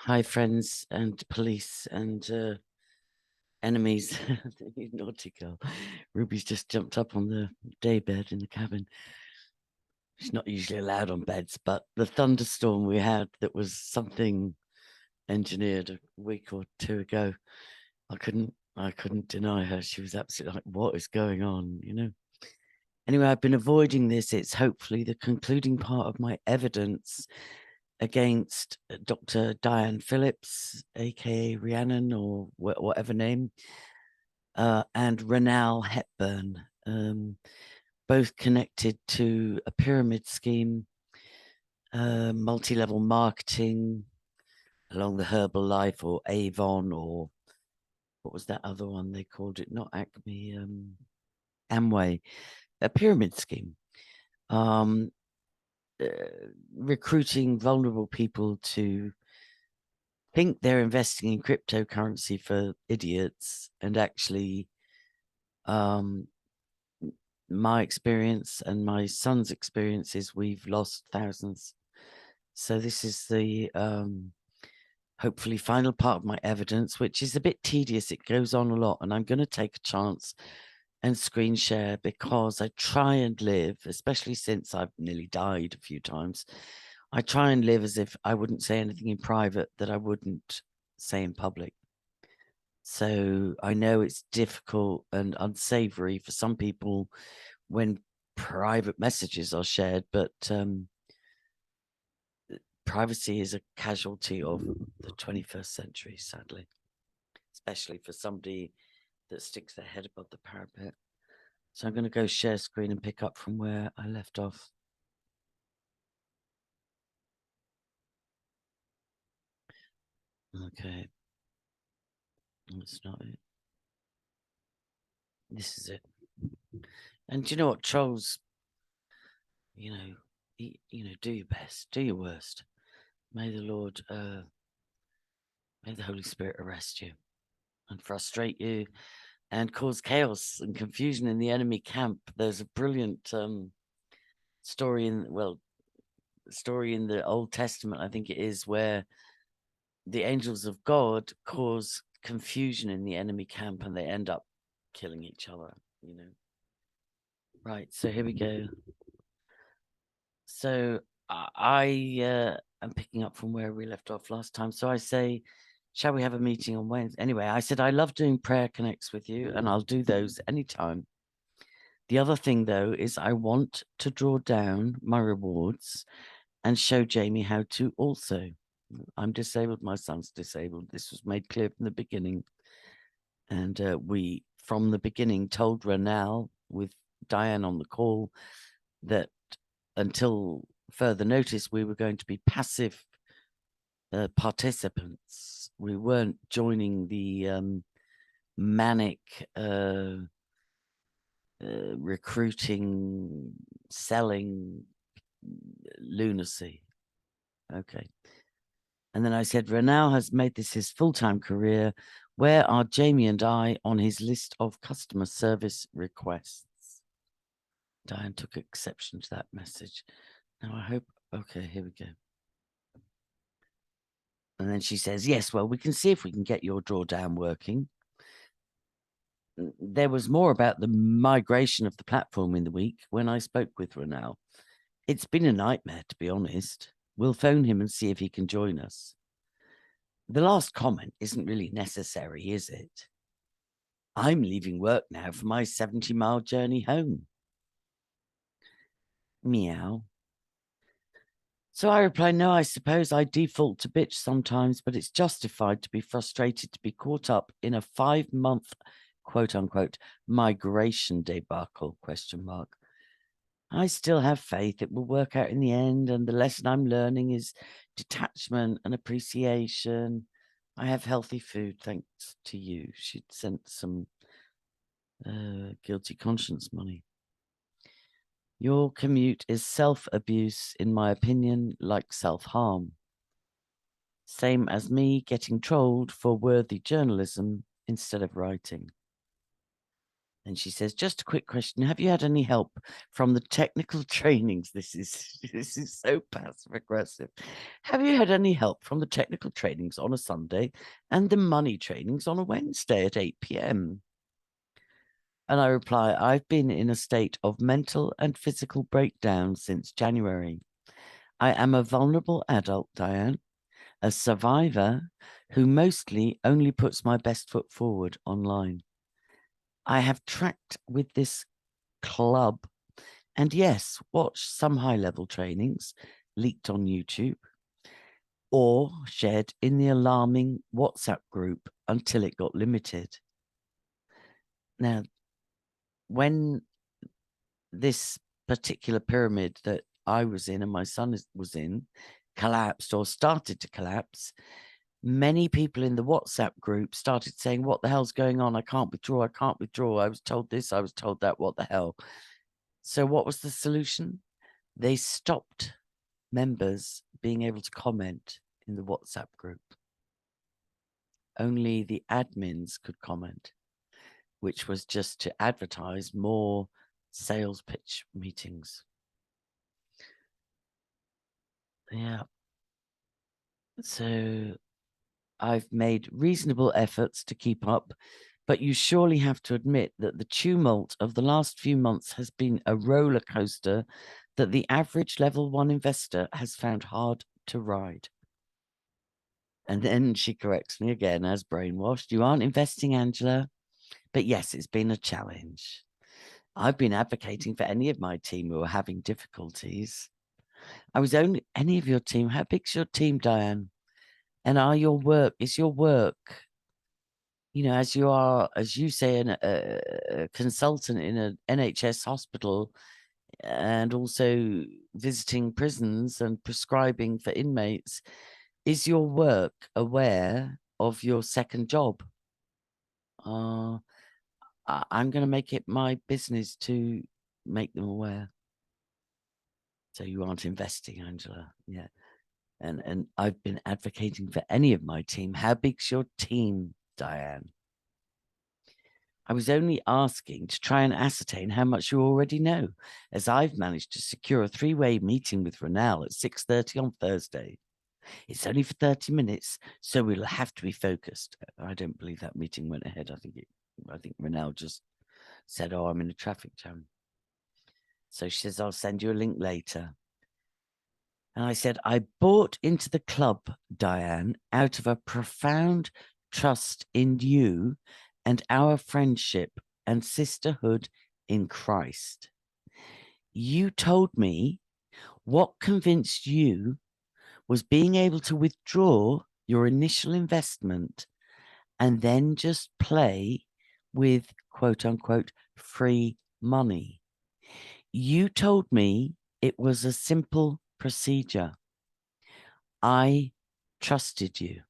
Hi, friends and police and enemies. You naughty girl. Ruby's just jumped up on the day bed in the cabin. She's not usually allowed on beds, but the thunderstorm we had that was something engineered a week or two ago, I couldn't deny her. She was absolutely like, what is going on, you know? Anyway, I've been avoiding this. It's hopefully the concluding part of my evidence against Dr. Diane Phillips, aka Rhiannon, or whatever name, and Renal Hepburn, both connected to a pyramid scheme, multi-level marketing along the Herbalife or Avon, or what was that other one they called it? Not Acme, Amway, a pyramid scheme. Recruiting vulnerable people to think they're investing in cryptocurrency for idiots, and actually my experience and my son's experience is we've lost thousands. So this is the hopefully final part of my evidence, which is a bit tedious. It goes on a lot, and I'm going to take a chance and screen share because I try and live, especially since I've nearly died a few times, I try and live as if I wouldn't say anything in private that I wouldn't say in public. So I know it's difficult and unsavory for some people when private messages are shared, but privacy is a casualty of the 21st century, sadly, especially for somebody that sticks their head above the parapet. So I'm going to go share screen and pick up from where I left off. Okay. That's not it. This is it. And do you know what, trolls? You know, do your best, do your worst. May the Lord, may the Holy Spirit arrest you and frustrate you and cause chaos and confusion in the enemy camp. There's a brilliant story in the Old Testament, I think it is, where the angels of God cause confusion in the enemy camp and they end up killing each other, you know. Right, so here we go. So I am picking up from where we left off last time. So I say, shall we have a meeting on Wednesday? Anyway, I said, I love doing prayer connects with you and I'll do those anytime. The other thing, though, is I want to draw down my rewards and show Jamie how to also. I'm disabled. My son's disabled. This was made clear from the beginning. And we, from the beginning, told Renal with Diane on the call that until further notice, we were going to be passive participants. We weren't joining the manic recruiting, selling lunacy. Okay. And then I said, Renal has made this his full-time career. Where are Jamie and I on his list of customer service requests? Diane took exception to that message. Now I hope, okay, here we go. And then she says, yes, well, we can see if we can get your drawdown working. There was more about the migration of the platform in the week when I spoke with Renal. It's been a nightmare, to be honest. We'll phone him and see if he can join us. The last comment isn't really necessary, is it? I'm leaving work now for my 70-mile journey home. Meow. So I reply, no, I suppose I default to bitch sometimes, but it's justified to be frustrated to be caught up in a 5-month, quote unquote, migration debacle, question mark. I still have faith it will work out in the end, and the lesson I'm learning is detachment and appreciation. I have healthy food, thanks to you. She'd sent some guilty conscience money. Your commute is self-abuse, in my opinion, like self-harm. Same as me getting trolled for worthy journalism instead of writing. And she says, just a quick question. Have you had any help from the technical trainings? This is so passive aggressive. Have you had any help from the technical trainings on a Sunday and the money trainings on a Wednesday at 8 p.m.? And I reply, I've been in a state of mental and physical breakdown since January. I am a vulnerable adult, Diane, a survivor who mostly only puts my best foot forward online. I have tracked with this club and yes, watched some high-level trainings leaked on YouTube or shared in the alarming WhatsApp group until it got limited. Now, when this particular pyramid that I was in and my son was in collapsed or started to collapse, many people in the WhatsApp group started saying, what the hell's going on? I can't withdraw. I can't withdraw. I was told this. I was told that. What the hell? So what was the solution? They stopped members being able to comment in the WhatsApp group. Only the admins could comment, which was just to advertise more sales pitch meetings. Yeah. So I've made reasonable efforts to keep up, but you surely have to admit that the tumult of the last few months has been a roller coaster that the average level 1 investor has found hard to ride. And then she corrects me again as brainwashed. You aren't investing, Angela. But yes, it's been a challenge. I've been advocating for any of my team who are having difficulties. I was only any of your team. How big's your team, Diane? And is your work, you know, as you say, a consultant in an N.H.S hospital and also visiting prisons and prescribing for inmates, is your work aware of your second job? I'm going to make it my business to make them aware. So you aren't investing, Angela. Yeah. And I've been advocating for any of my team. How big's your team, Diane? I was only asking to try and ascertain how much you already know, as I've managed to secure a 3-way meeting with Ronelle at 6:30 on Thursday. It's only for 30 minutes, so we'll have to be focused. I don't believe that meeting went ahead. I think Ronelle just said, oh, I'm in a traffic jam. So she says, I'll send you a link later. And I said, I bought into the club, Diane, out of a profound trust in you and our friendship and sisterhood in Christ. You told me what convinced you was being able to withdraw your initial investment and then just play with quote unquote free money. You told me it was a simple procedure. I trusted you.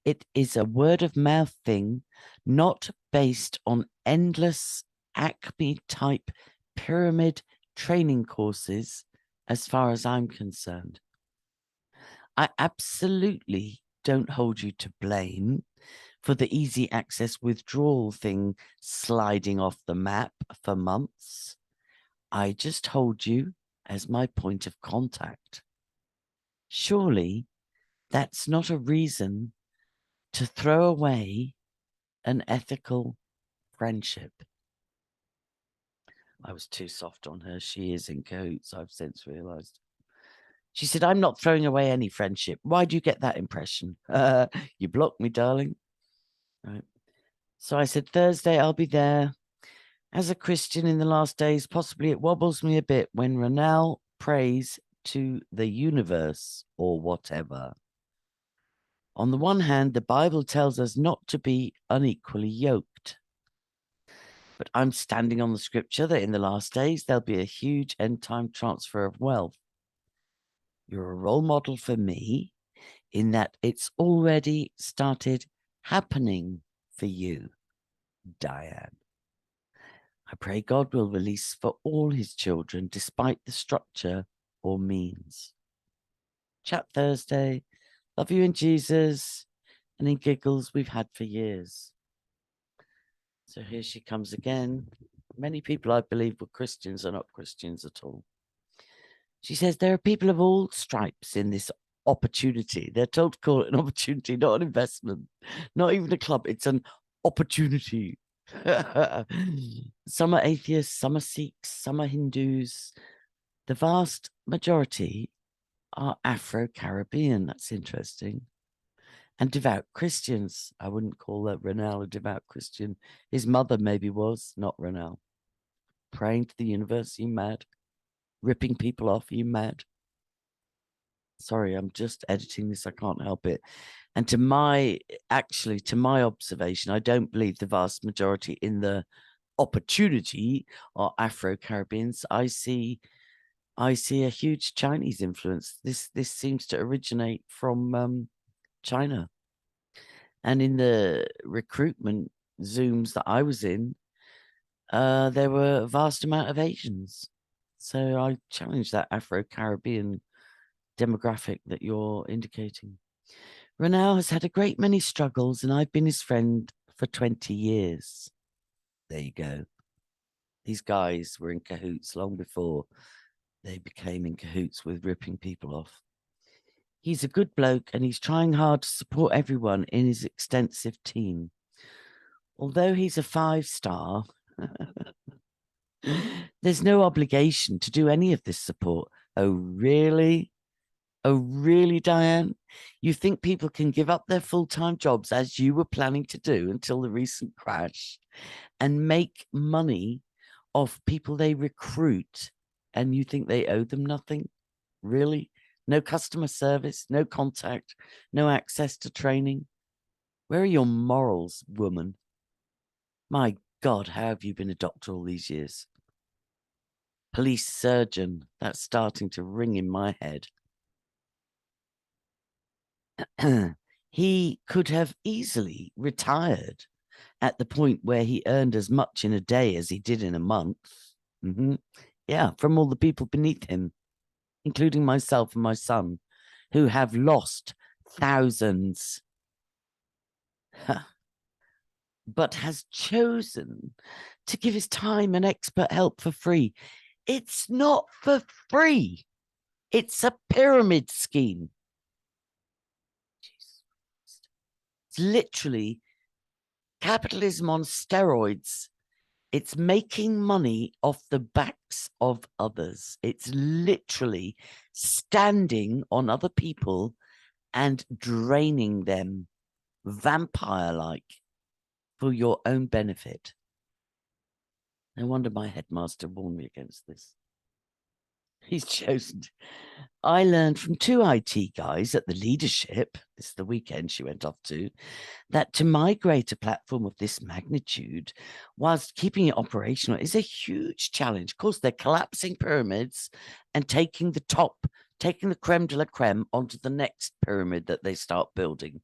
It is a word of mouth thing, not based on endless Acme type pyramid training courses, as far as I'm concerned. I absolutely don't hold you to blame for the easy access withdrawal thing sliding off the map for months. I just hold you as my point of contact. Surely that's not a reason to throw away an ethical friendship. I was too soft on her. She is in cahoots, I've since realized. She said, I'm not throwing away any friendship. Why do you get that impression? You blocked me, darling. Right. So I said, Thursday, I'll be there. As a Christian in the last days, possibly it wobbles me a bit when Ronelle prays to the universe or whatever. On the one hand, the Bible tells us not to be unequally yoked. But I'm standing on the scripture that in the last days, there'll be a huge end time transfer of wealth. You're a role model for me in that it's already started happening for you, Diane. I pray God will release for all his children, despite the structure or means. Chat Thursday. Love you in Jesus and in giggles we've had for years. So here she comes again. Many people, I believe, were Christians are not Christians at all. She says there are people of all stripes in this opportunity. They're told to call it an opportunity, not an investment, not even a club. It's an opportunity. Some are atheists, some are Sikhs, some are Hindus. The vast majority are Afro-Caribbean. That's interesting. And devout Christians. I wouldn't call that Renal a devout Christian. His mother maybe was, not Renal. Praying to the universe, you mad? Ripping people off, you mad? Sorry, I'm just editing this. I can't help it. And to my observation, I don't believe the vast majority in the opportunity are Afro-Caribbeans. I see a huge Chinese influence. This seems to originate from China. And in the recruitment Zooms that I was in, there were a vast amount of Asians. So I challenge that Afro-Caribbean demographic that you're indicating. Renal has had a great many struggles, and I've been his friend for 20 years. There you go. These guys were in cahoots long before they became in cahoots with ripping people off. He's a good bloke, and he's trying hard to support everyone in his extensive team. Although he's a 5-star, there's no obligation to do any of this support. Oh, really? Oh, really, Diane? You think people can give up their full-time jobs as you were planning to do until the recent crash and make money off people they recruit, and you think they owe them nothing? Really? No customer service, no contact, no access to training? Where are your morals, woman? My God, how have you been a doctor all these years? Police surgeon, that's starting to ring in my head. He could have easily retired at the point where he earned as much in a day as he did in a month. Yeah, from all the people beneath him, including myself and my son, who have lost thousands, but has chosen to give his time and expert help for free. It's not for free. It's a pyramid scheme. It's literally capitalism on steroids. It's making money off the backs of others. It's literally standing on other people and draining them vampire-like for your own benefit. No wonder my headmaster warned me against this. He's chosen. I learned from 2 IT guys at the leadership, this is the weekend she went off to, that to migrate a platform of this magnitude whilst keeping it operational is a huge challenge. Of course, they're collapsing pyramids and taking the creme de la creme onto the next pyramid that they start building.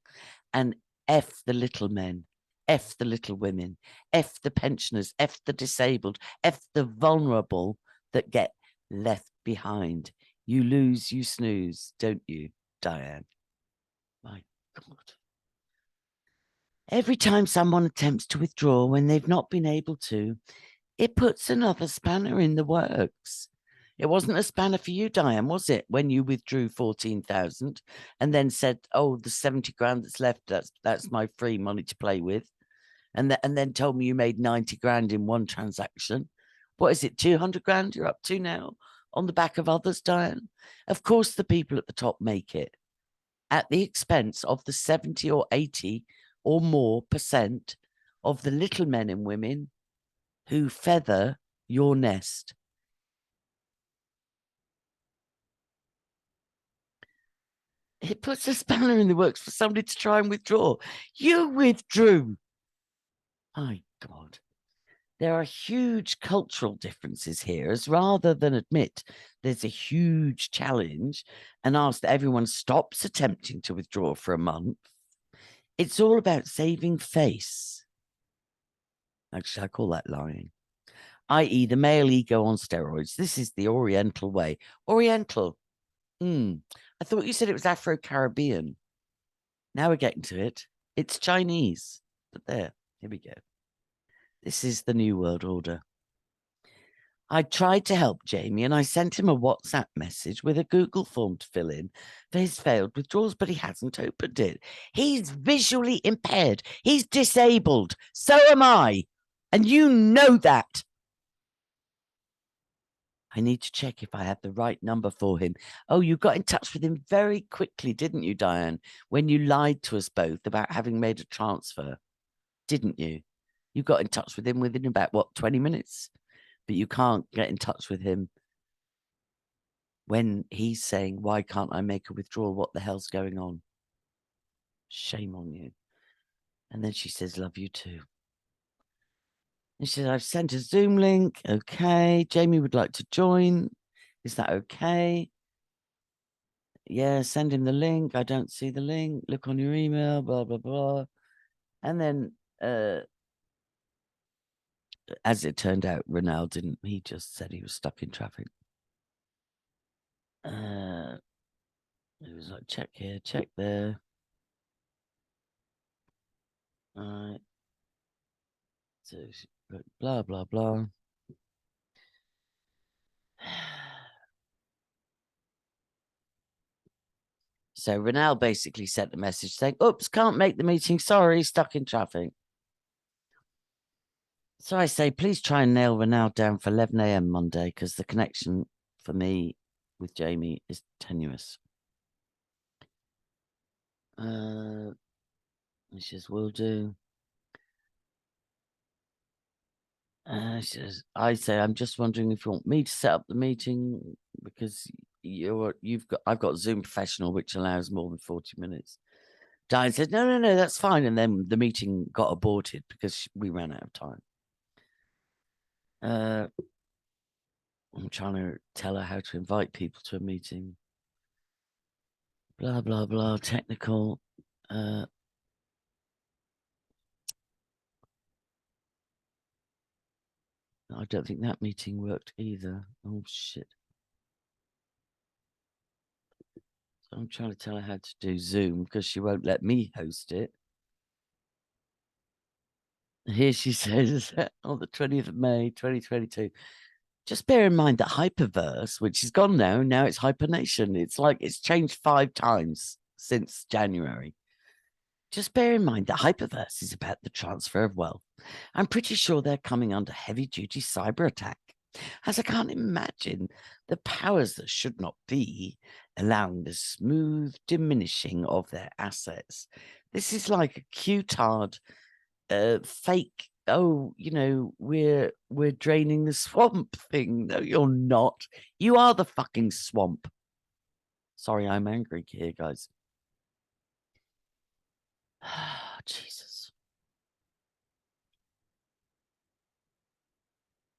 And F the little men, F the little women, F the pensioners, F the disabled, F the vulnerable that get left behind. You lose, you snooze, don't you, Diane? My God. Every time someone attempts to withdraw when they've not been able to, it puts another spanner in the works. It wasn't a spanner for you, Diane, was it, when you withdrew 14,000 and then said, oh, the 70 grand that's left, that's my free money to play with, and then told me you made 90 grand in one transaction. What is it, 200 grand you're up to now on the back of others, Diane? Of course the people at the top make it at the expense of the 70 or 80 or more % of the little men and women who feather your nest. It puts a spanner in the works for somebody to try and withdraw. You withdrew. My God. There are huge cultural differences here, as rather than admit there's a huge challenge and ask that everyone stops attempting to withdraw for a month, it's all about saving face. Actually, I call that lying. I.e. the male ego on steroids. This is the Oriental way. Oriental. I thought you said it was Afro-Caribbean. Now we're getting to it. It's Chinese. But there, here we go. This is the new world order. I tried to help Jamie and I sent him a WhatsApp message with a Google form to fill in for his failed withdrawals, but he hasn't opened it. He's visually impaired. He's disabled. So am I. And you know that. I need to check if I have the right number for him. Oh, you got in touch with him very quickly, didn't you, Diane? When you lied to us both about having made a transfer, didn't you? You got in touch with him within about, what, 20 minutes? But you can't get in touch with him when he's saying, why can't I make a withdrawal? What the hell's going on? Shame on you. And then she says, love you too. And she says, I've sent a Zoom link. Okay. Jamie would like to join. Is that okay? Yeah, send him the link. I don't see the link. Look on your email, blah, blah, blah. And then, as it turned out, Ronald didn't. He just said he was stuck in traffic. It was like, check here, check there. All right. So, blah, blah, blah. So Ronald basically sent a message saying, oops, can't make the meeting. Sorry, stuck in traffic. So I say, please try and nail Ronald down for 11 a.m. Monday because the connection for me with Jamie is tenuous. She says, will do. She says, I say, I'm just wondering if you want me to set up the meeting because I've got Zoom Professional, which allows more than 40 minutes. Diane said, no, that's fine. And then the meeting got aborted because we ran out of time. I'm trying to tell her how to invite people to a meeting. Blah, blah, blah, technical. I don't think that meeting worked either. Oh, shit. So I'm trying to tell her how to do Zoom because she won't let me host it. Here she says, on the 20th of May, 2022, just bear in mind that Hyperverse, which is gone now it's Hypernation. It's like it's changed 5 times since January. Just bear in mind that Hyperverse is about the transfer of wealth. I'm pretty sure they're coming under heavy-duty cyber attack, as I can't imagine the powers that should not be allowing the smooth diminishing of their assets. This is like a Q-tard fake, oh, you know, we're draining the swamp thing. No, you're not. You are the fucking swamp. Sorry, I'm angry here, guys. Jesus.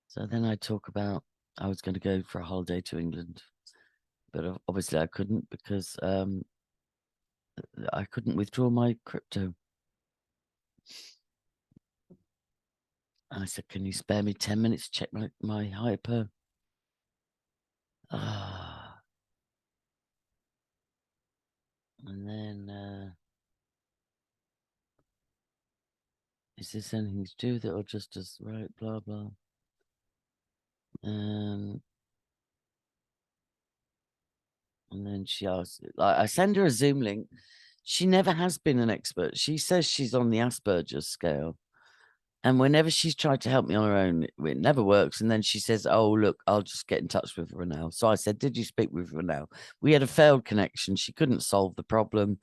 So then I talk about I was going to go for a holiday to England, but obviously I couldn't because I couldn't withdraw my crypto. I said, can you spare me 10 minutes to check my hyper? And then, is this anything to do with it or just as right, blah, blah. And then she asks, like, I send her a Zoom link. She never has been an expert. She says she's on the Asperger's scale. And whenever she's tried to help me on her own, it never works. And then she says, oh, look, I'll just get in touch with Ronald. So I said, did you speak with Ronald? We had a failed connection. She couldn't solve the problem.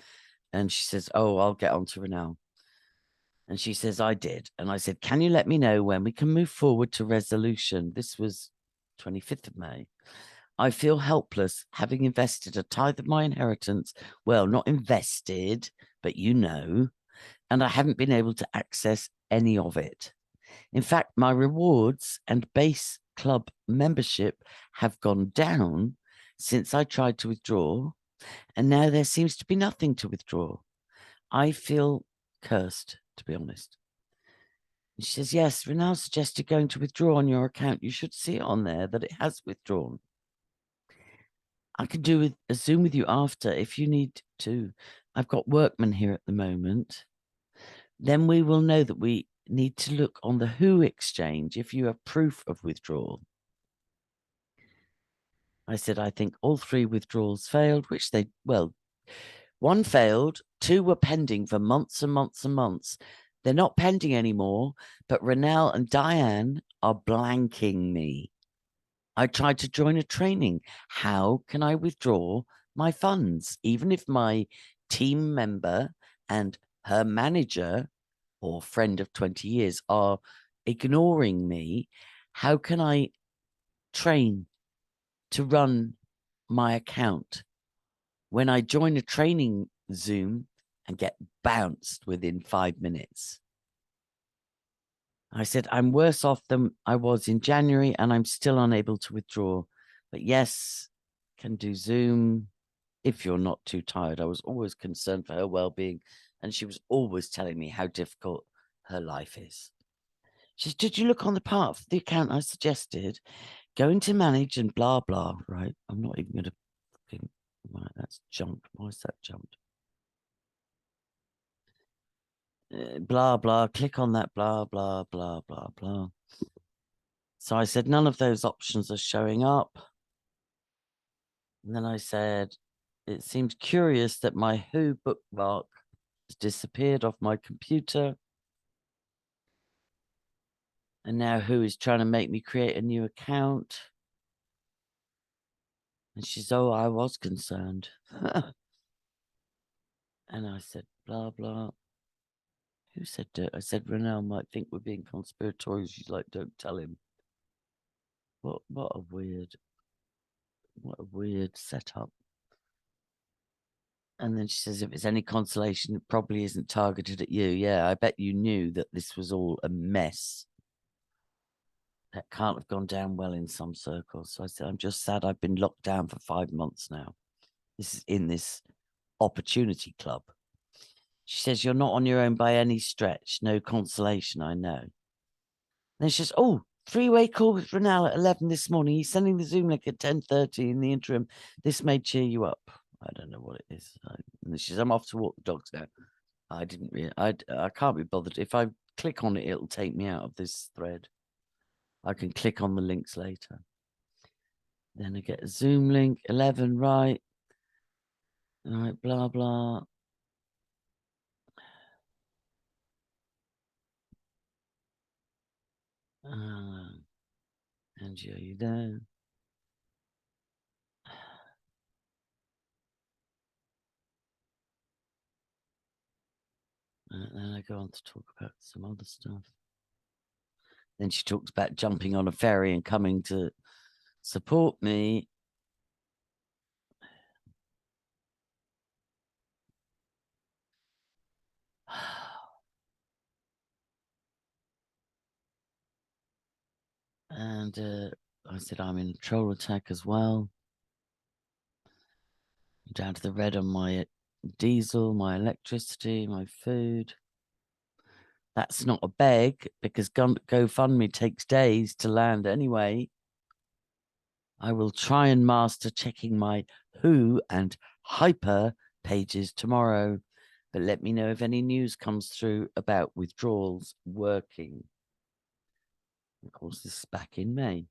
And she says, oh, I'll get on to Ronald. And she says, I did. And I said, can you let me know when we can move forward to resolution? This was 25th of May. I feel helpless having invested a tithe of my inheritance. Well, not invested, but you know, and I haven't been able to access any of it. In fact, my rewards and base club membership have gone down since I tried to withdraw, and now there seems to be nothing to withdraw. I feel cursed, to be honest. And she says, yes, Renal suggested going to withdraw on your account. You should see it on there that it has withdrawn. I can do a Zoom with you after if you need to. I've got workmen here at the moment. Then we will know that need to look on the WHO exchange if you have proof of withdrawal. I said, I think all 3 withdrawals failed, which they, well, 1 failed, 2 were pending for months and months and months. They're not pending anymore, but Renelle and Diane are blanking me. I tried to join a training. How can I withdraw my funds? Even if my team member and her manager or friend of 20 years are ignoring me, how can I train to run my account when I join a training Zoom and get bounced within 5 minutes? I said, I'm worse off than I was in January and I'm still unable to withdraw. But yes, can do Zoom if you're not too tired. I was always concerned for her well-being, and she was always telling me how difficult her life is. She said, did you look on the part of the account I suggested? Going to manage and blah, blah, right? I'm not even going to fucking, right, that's jumped. Why is that jumped? Blah, blah, click on that, blah, blah, blah, blah, blah. So I said, none of those options are showing up. And then I said, it seems curious that my Who bookmark has disappeared off my computer. And now Who is trying to make me create a new account. And she's, oh, I was concerned. And I said, blah, blah. Who said that? I said, Renelle might think we're being conspiratorial. She's like, don't tell him. What a weird setup. And then she says, if it's any consolation, it probably isn't targeted at you. Yeah, I bet you knew that this was all a mess. That can't have gone down well in some circles. So I said, I'm just sad I've been locked down for 5 months now. This is in this opportunity club. She says, you're not on your own by any stretch. No consolation, I know. Then she says, oh, 3-way call with Renelle at 11 this morning. He's sending the Zoom link at 10:30 in the interim. This may cheer you up. I don't know what it is. And she says, I'm off to walk the dogs now. I didn't really, I can't be bothered. If I click on it, it'll take me out of this thread. I can click on the links later. Then I get a Zoom link, 11, right? All right, blah, blah. Angie, are you there? And then I go on to talk about some other stuff. Then she talks about jumping on a ferry and coming to support me. And I said, I'm in a troll attack as well. I'm down to the red on my diesel, my electricity, my food. That's not a beg because GoFundMe takes days to land anyway. I will try and master checking my Who and Hyper pages tomorrow, but let me know if any news comes through about withdrawals working. Of course, this is back in May.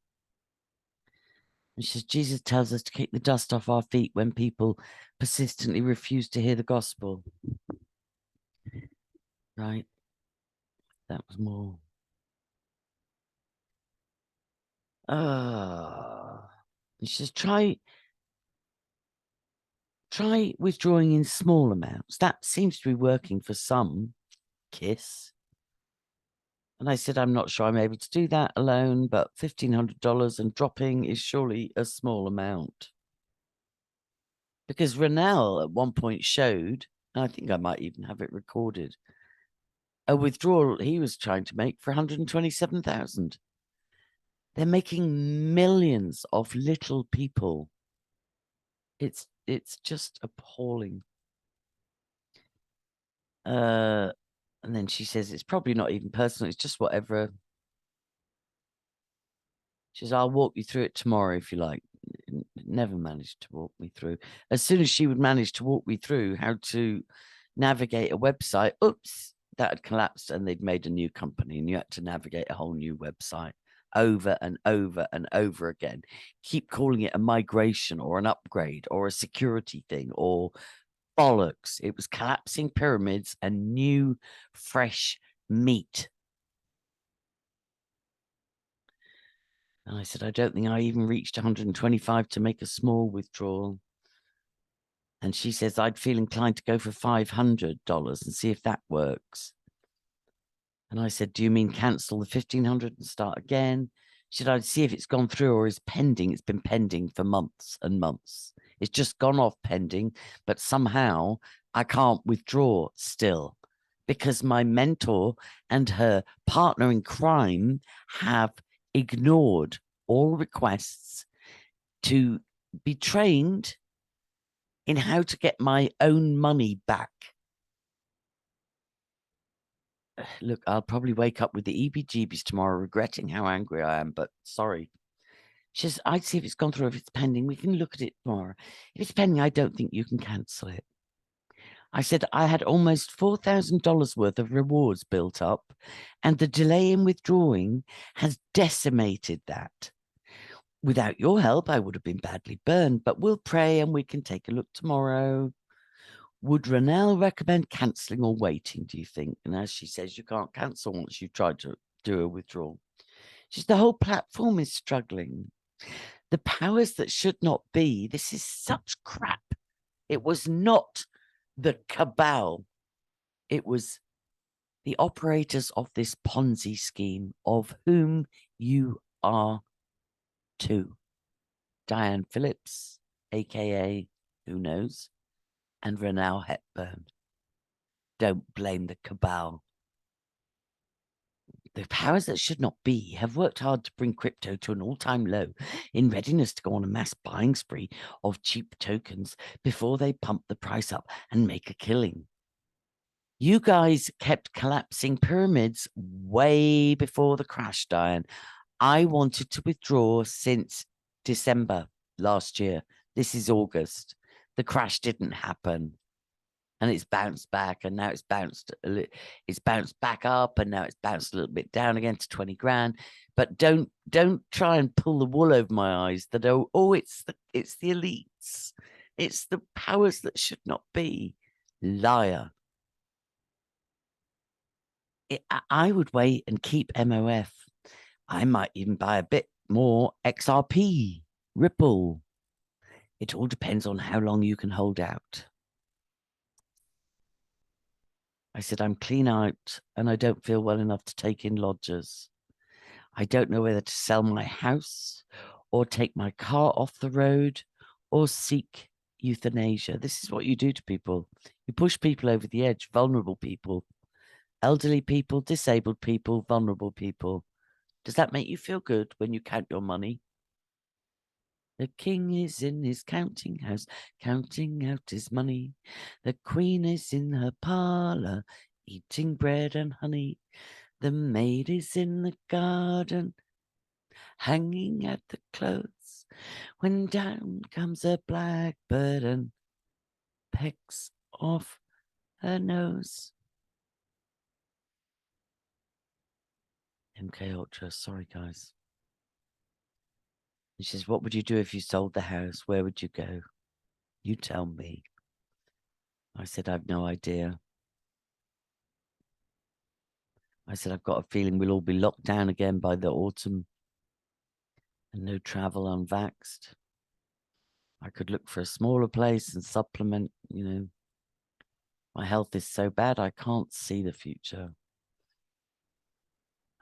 And she says, Jesus tells us to kick the dust off our feet when people persistently refuse to hear the gospel. Right? That was more. And she says, try withdrawing in small amounts. That seems to be working for some. Kiss. And I said, I'm not sure I'm able to do that alone, but $1,500 and dropping is surely a small amount. Because Renelle at one point showed, and I think I might even have it recorded, a withdrawal he was trying to make for 127,000. They're making millions of little people. It's just appalling. And then she says, it's probably not even personal. It's just whatever. She says, I'll walk you through it tomorrow if you like. Never managed to walk me through. As soon as she would manage to walk me through how to navigate a website, oops, that had collapsed and they'd made a new company, and you had to navigate a whole new website over and over and over again. Keep calling it a migration or an upgrade or a security thing or bollocks. It was collapsing pyramids and new, fresh meat. And I said, I don't think I even reached 125 to make a small withdrawal. And she says, I'd feel inclined to go for $500 and see if that works. And I said, do you mean cancel the 1,500 and start again? Should I see if it's gone through or is pending? It's been pending for months and months. It's just gone off pending, but somehow I can't withdraw still because my mentor and her partner in crime have ignored all requests to be trained in how to get my own money back. Look, I'll probably wake up with the EBGBs tomorrow, regretting how angry I am, but sorry. She says, I'd see if it's gone through. If it's pending, we can look at it tomorrow. If it's pending, I don't think you can cancel it. I said, I had almost $4,000 worth of rewards built up, and the delay in withdrawing has decimated that. Without your help, I would have been badly burned, but we'll pray and we can take a look tomorrow. Would Ronelle recommend cancelling or waiting, do you think? And as she says, you can't cancel once you've tried to do a withdrawal. She says, the whole platform is struggling. The powers that should not be, this is such crap. It was not the cabal. It was the operators of this Ponzi scheme, of whom you are two. Diane Phillips, a.k.a. who knows, and Ronelle Hepburn. Don't blame the cabal. The powers that should not be have worked hard to bring crypto to an all-time low in readiness to go on a mass buying spree of cheap tokens before they pump the price up and make a killing. You guys kept collapsing pyramids way before the crash, Diane. I wanted to withdraw since December last year. This is August. The crash didn't happen. And it's bounced back, and now it's bounced back up, and now it's bounced a little bit down again to 20 grand. But don't try and pull the wool over my eyes that it's the elites, it's the powers that should not be. Liar. I would wait and keep MOF. I might even buy a bit more XRP, Ripple. It all depends on how long you can hold out. I said, I'm clean out and I don't feel well enough to take in lodgers. I don't know whether to sell my house or take my car off the road or seek euthanasia. This is what you do to people. You push people over the edge, vulnerable people, elderly people, disabled people, vulnerable people. Does that make you feel good when you count your money? The king is in his counting house, counting out his money. The queen is in her parlour, eating bread and honey. The maid is in the garden, hanging out the clothes. When down comes a blackbird and pecks off her nose. MK Ultra, sorry guys. She says, what would you do if you sold the house? Where would you go? You tell me. I said, I've no idea. I said, I've got a feeling we'll all be locked down again by the autumn and no travel unvaxxed. I could look for a smaller place and supplement, you know. My health is so bad, I can't see the future.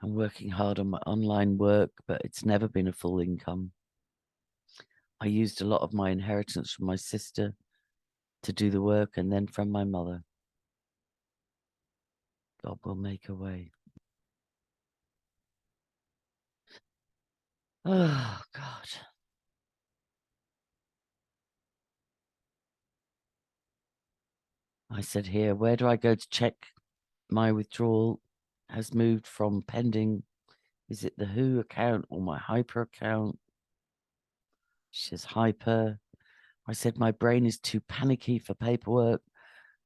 I'm working hard on my online work, but it's never been a full income. I used a lot of my inheritance from my sister to do the work and then from my mother. God will make a way. Oh, God. I said here, where do I go to check my withdrawal has moved from pending? Is it the Who account or my Hyper account? She says Hyper. I said my brain is too panicky for paperwork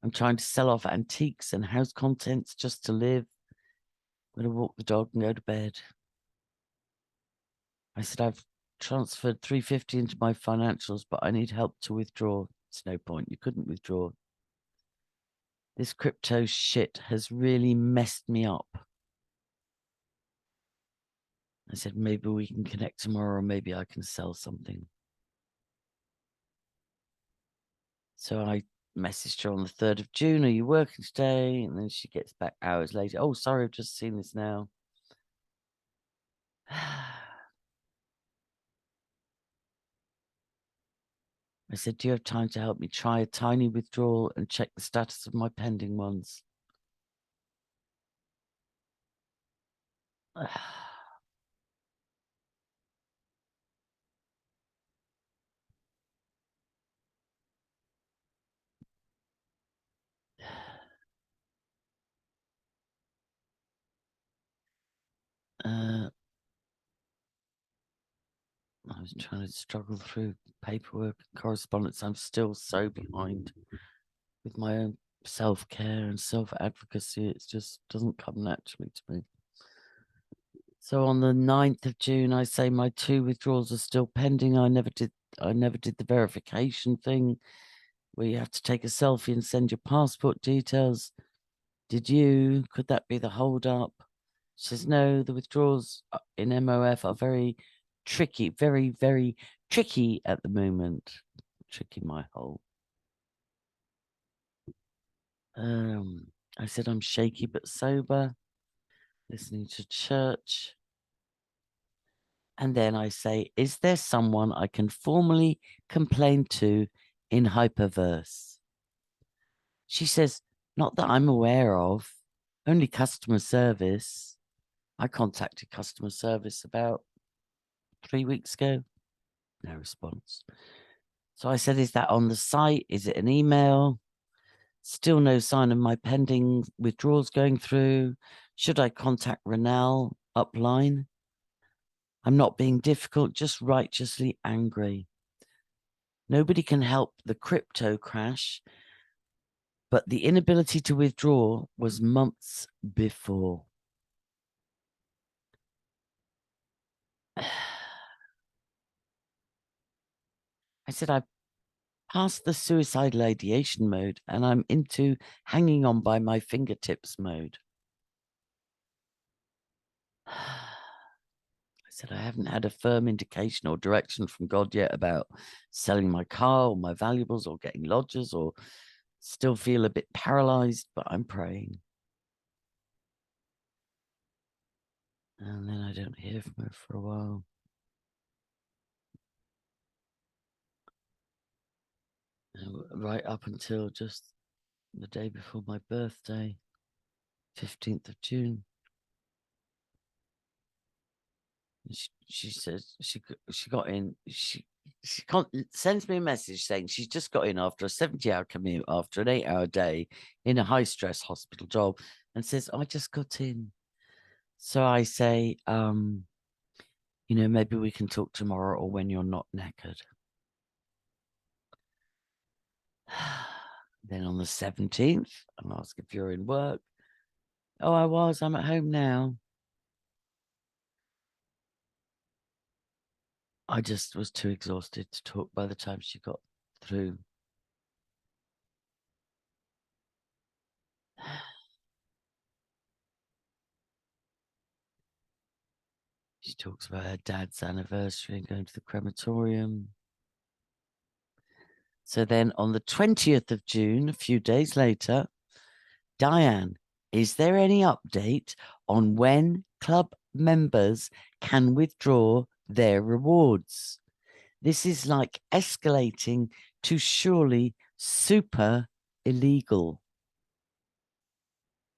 I'm trying to sell off antiques and house contents just to live. I'm going to walk the dog and go to bed. I said, I've transferred 350 into my financials, but I need help to withdraw. It's no point. You couldn't withdraw. This crypto shit has really messed me up. I said, maybe we can connect tomorrow, or maybe I can sell something. So I messaged her on the 3rd of June, are you working today? And then she gets back hours later. Oh, sorry, I've just seen this now. I said, do you have time to help me try a tiny withdrawal and check the status of my pending ones? I was trying to struggle through paperwork and correspondence. I'm still so behind with my own self-care and self-advocacy. It just doesn't come naturally to me. So on the 9th of June, I say my 2 withdrawals are still pending. I never did the verification thing where you have to take a selfie and send your passport details. Did you? Could that be the hold up? She says, no, the withdrawals in MOF are very tricky, very, very tricky at the moment. Tricky my hole. I said I'm shaky but sober, listening to church. And then I say, is there someone I can formally complain to in Hyperverse? She says, not that I'm aware of, only customer service. I contacted customer service about 3 weeks ago. No response. So I said, is that on the site? Is it an email? Still no sign of my pending withdrawals going through. Should I contact Renal upline? I'm not being difficult, just righteously angry. Nobody can help the crypto crash, but the inability to withdraw was months before. I said, I've passed the suicidal ideation mode and I'm into hanging on by my fingertips mode. I said, I haven't had a firm indication or direction from God yet about selling my car or my valuables or getting lodgers, or still feel a bit paralyzed, but I'm praying. And then I don't hear from her for a while. Right up until just the day before my birthday, 15th of June. She says she got in. She sends me a message saying she's just got in after a 70-hour commute, after an 8-hour day in a high-stress hospital job, and says, I just got in. So I say, maybe we can talk tomorrow or when you're not knackered. Then on the 17th, I'm asked if you're in work. Oh, I'm at home now. I just was too exhausted to talk by the time she got through. She talks about her dad's anniversary and going to the crematorium. So then on the 20th of June, a few days later, Diane, is there any update on when club members can withdraw their rewards? This is like escalating to surely super illegal.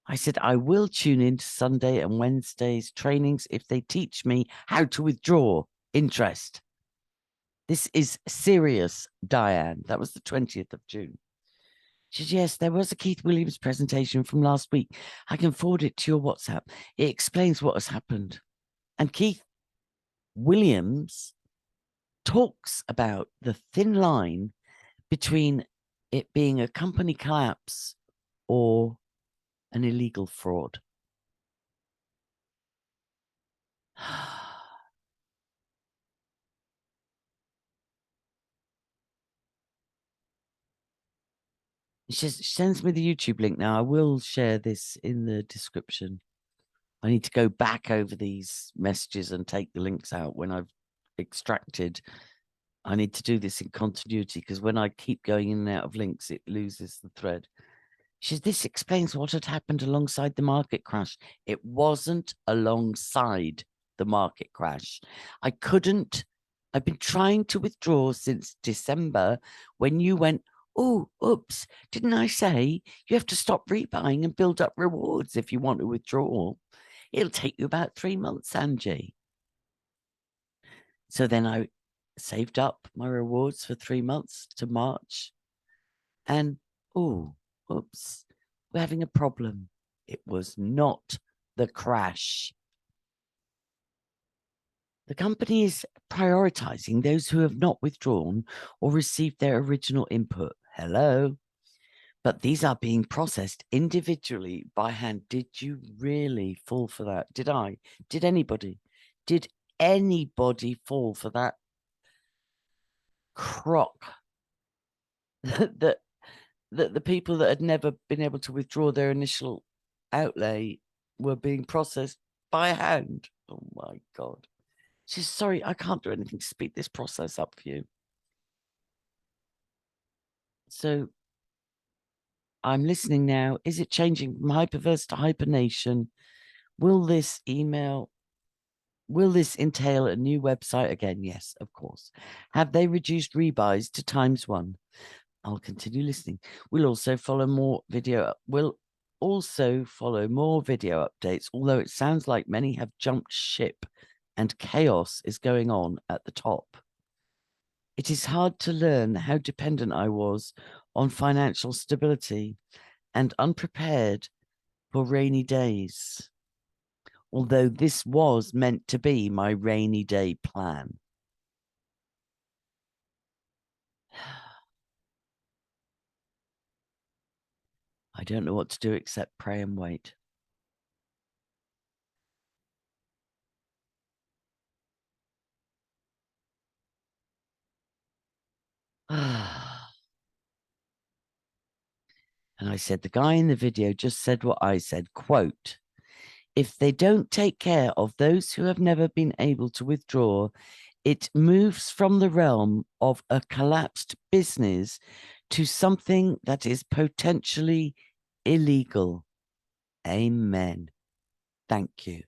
I said, I will tune in to Sunday and Wednesday's trainings if they teach me how to withdraw interest. This is serious, Diane. That was the 20th of June. She said, yes, there was a Keith Williams presentation from last week. I can forward it to your WhatsApp. It explains what has happened. And Keith Williams talks about the thin line between it being a company collapse or an illegal fraud? She sends me the YouTube link now. I will share this in the description. I need to go back over these messages and take the links out when I've extracted. I need to do this in continuity because when I keep going in and out of links, it loses the thread. She says, this explains what had happened alongside the market crash. It wasn't alongside the market crash. I've been trying to withdraw since December when you went, oh, oops, didn't I say you have to stop rebuying and build up rewards if you want to withdraw? It'll take you about 3 months, Angie. So then I saved up my rewards for 3 months to March. And, oh, oops, we're having a problem. It was not the crash. The company is prioritizing those who have not withdrawn or received their original input. Hello. But these are being processed individually by hand. Did you really fall for that? Did I? Did anybody? Did anybody fall for that crock that the people that had never been able to withdraw their initial outlay were being processed by hand? Oh my God. She's sorry, I can't do anything to speed this process up for you. So I'm listening now. Is it changing from hyperverse to hypernation? Will this entail a new website again? Yes, of course. Have they reduced rebuys to ×1? I'll continue listening. We'll also follow more video updates, although it sounds like many have jumped ship and chaos is going on at the top. It is hard to learn how dependent I was on financial stability and unprepared for rainy days, although this was meant to be my rainy day plan. I don't know what to do except pray and wait. And I said, the guy in the video just said what I said, quote, if they don't take care of those who have never been able to withdraw, it moves from the realm of a collapsed business to something that is potentially illegal. Amen. Thank you.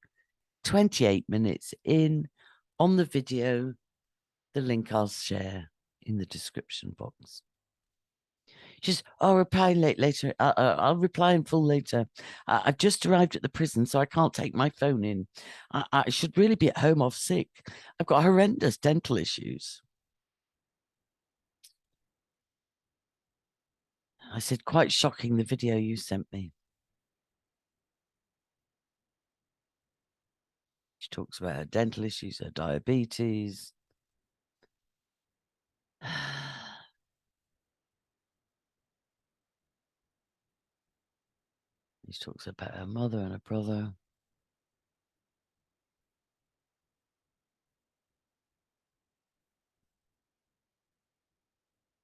28 minutes in on the video, the link I'll share in the description box. Just, I'll reply later. I'll reply in full later. I've just arrived at the prison, so I can't take my phone in. I should really be at home off sick. I've got horrendous dental issues. I said, quite shocking, the video you sent me. She talks about her dental issues, her diabetes. She talks about her mother and her brother.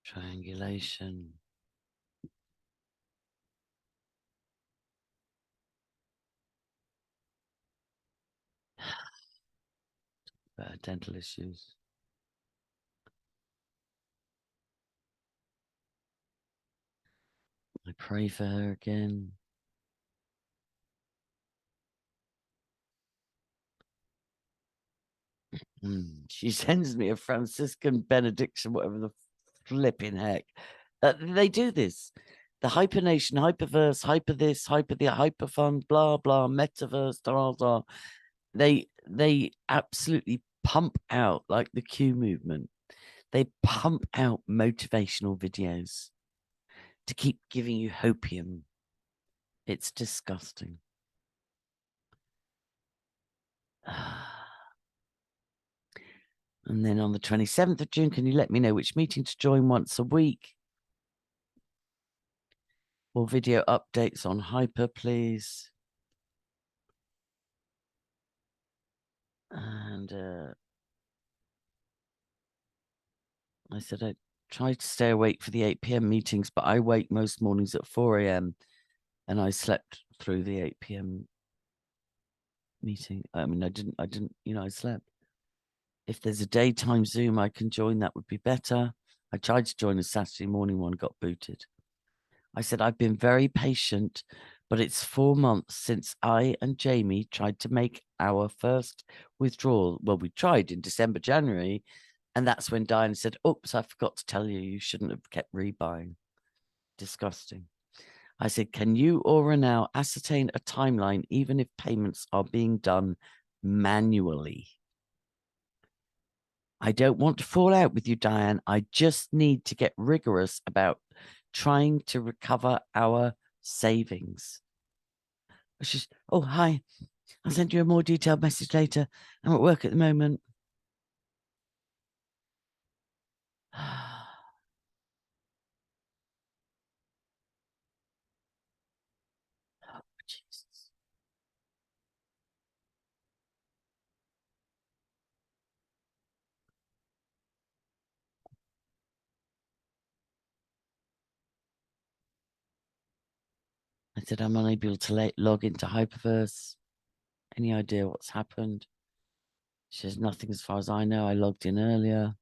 Triangulation. About her dental issues. I pray for her again. She sends me a Franciscan benediction, whatever the flipping heck. They do this. The hypernation, hyperverse, hyper this, hyper the hyper fun, blah blah, metaverse, blah blah. They absolutely pump out, like the Q movement. They pump out motivational videos to keep giving you hopium. It's disgusting. And then on the 27th of June, can you let me know which meeting to join once a week? Or video updates on Hyper, please. And I said I try to stay awake for the 8 p.m. meetings, but I wake most mornings at 4 a.m. and I slept through the 8 p.m. meeting. I mean, I didn't, I slept. If there's a daytime Zoom I can join, that would be better. I tried to join a Saturday morning one, got booted. I said, I've been very patient, but it's 4 months since I and Jamie tried to make our first withdrawal. Well, we tried in December, January, and that's when Diane said, oops, I forgot to tell you, you shouldn't have kept rebuying. Disgusting. I said, can you or Renal ascertain a timeline, even if payments are being done manually? I don't want to fall out with you, Diane. I just need to get rigorous about trying to recover our savings. She's, oh, hi. I'll send you a more detailed message later. I'm at work at the moment. Oh, Jesus. I said, I'm unable to log into Hyperverse. Any idea what's happened? She says, nothing as far as I know. I logged in earlier.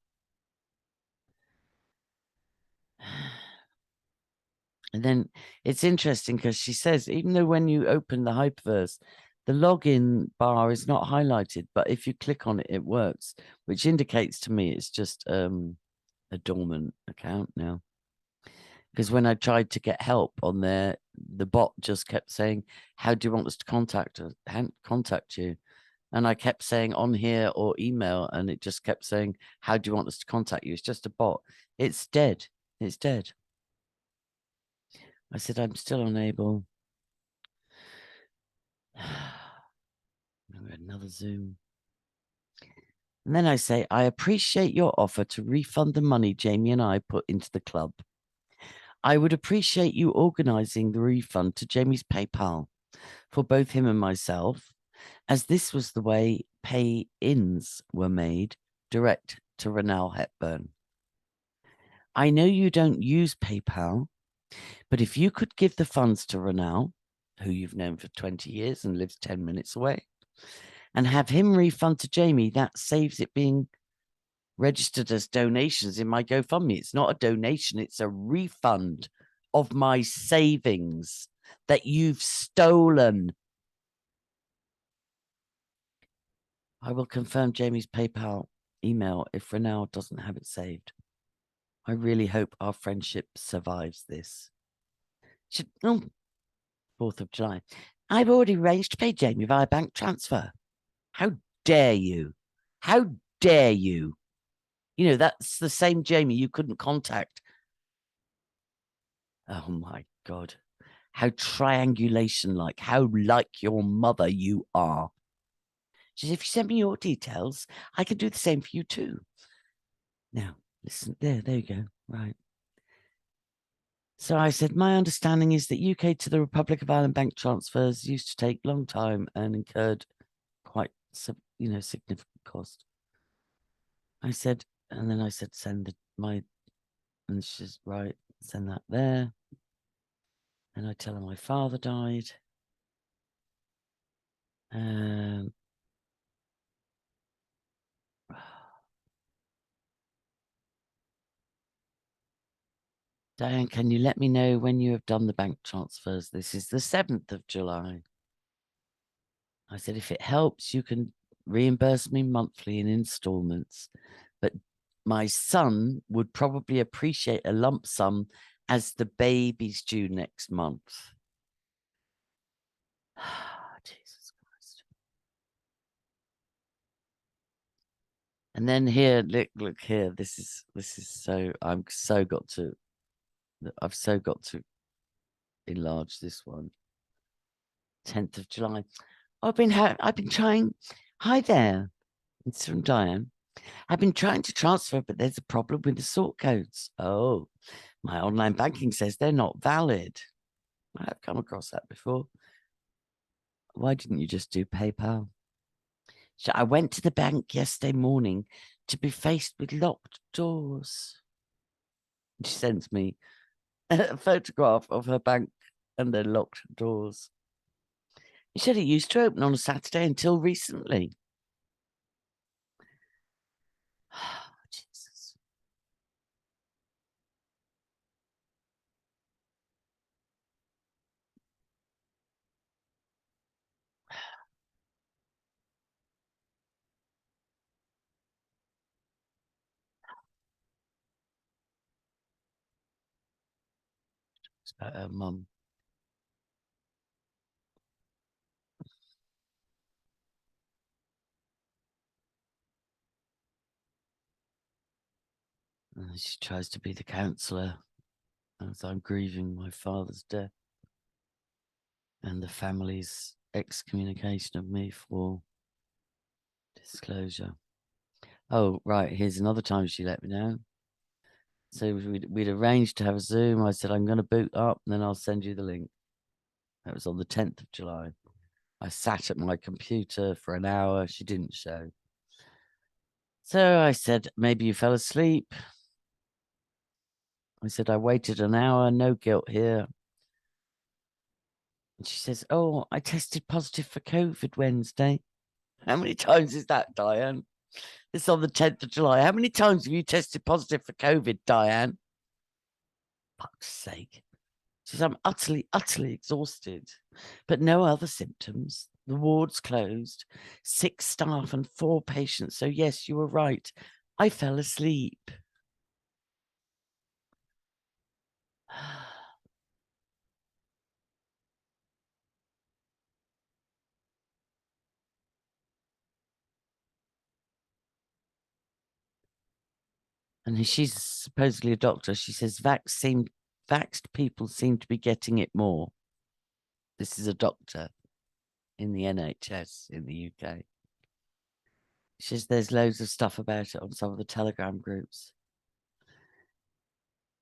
And then it's interesting because she says, even though when you open the Hyperverse, the login bar is not highlighted, but if you click on it, it works, which indicates to me it's just a dormant account now. Because when I tried to get help on there, the bot just kept saying, how do you want us to contact you? And I kept saying on here or email, and it just kept saying, how do you want us to contact you? It's just a bot. It's dead. It's dead. I said, I'm still unable. Another Zoom. And then I say, I appreciate your offer to refund the money Jamie and I put into the club. I would appreciate you organizing the refund to Jamie's PayPal for both him and myself, as this was the way pay-ins were made direct to Renal Hepburn. I know you don't use PayPal, but if you could give the funds to Renal, who you've known for 20 years and lives 10 minutes away, and have him refund to Jamie, that saves it being registered as donations in my GoFundMe. It's not a donation, it's a refund of my savings that you've stolen. I will confirm Jamie's PayPal email if Renal doesn't have it saved. I really hope our friendship survives this. 4th of July. I've already arranged to pay Jamie via bank transfer. How dare you? How dare you? You know, that's the same Jamie you couldn't contact. Oh my God. How triangulation-like, how like your mother you are. She says, if you send me your details, I can do the same for you too. Now, listen, there you go. Right. So I said, my understanding is that UK to the Republic of Ireland bank transfers used to take a long time and incurred quite, significant cost. I said, and then I said, send and she's right, send that there. And I tell her my father died. Diane, can you let me know when you have done the bank transfers? This is the 7th of July. I said, if it helps, you can reimburse me monthly in installments. But my son would probably appreciate a lump sum as the baby's due next month. Jesus Christ. And then here, look here. This is so, I've so got to enlarge this one. 10th of July. I've been trying. Hi there. It's from Diane. I've been trying to transfer, but there's a problem with the sort codes. Oh, my online banking says they're not valid. I've come across that before. Why didn't you just do PayPal? So I went to the bank yesterday morning to be faced with locked doors. She sends me a photograph of her bank and their locked doors. She said it used to open on a Saturday until recently. Oh, Jesus. It's about her mum. And she tries to be the counsellor as I'm grieving my father's death and the family's excommunication of me for disclosure. Oh, right. Here's another time she let me know. So we'd arranged to have a Zoom. I said, I'm going to boot up and then I'll send you the link. That was on the 10th of July. I sat at my computer for an hour. She didn't show. So I said, maybe you fell asleep. I said, I waited an hour. No guilt here. And she says, oh, I tested positive for COVID Wednesday. How many times is that, Diane? It's on the 10th of July. How many times have you tested positive for COVID, Diane? Fuck's sake. She says, I'm utterly, utterly exhausted, but no other symptoms. The ward's closed, 6 staff and 4 patients. So yes, you were right. I fell asleep. And she's supposedly a doctor. She says vaxxed people seem to be getting it more. This is a doctor in the N.H.S. in the UK. She says there's loads of stuff about it on some of the Telegram groups.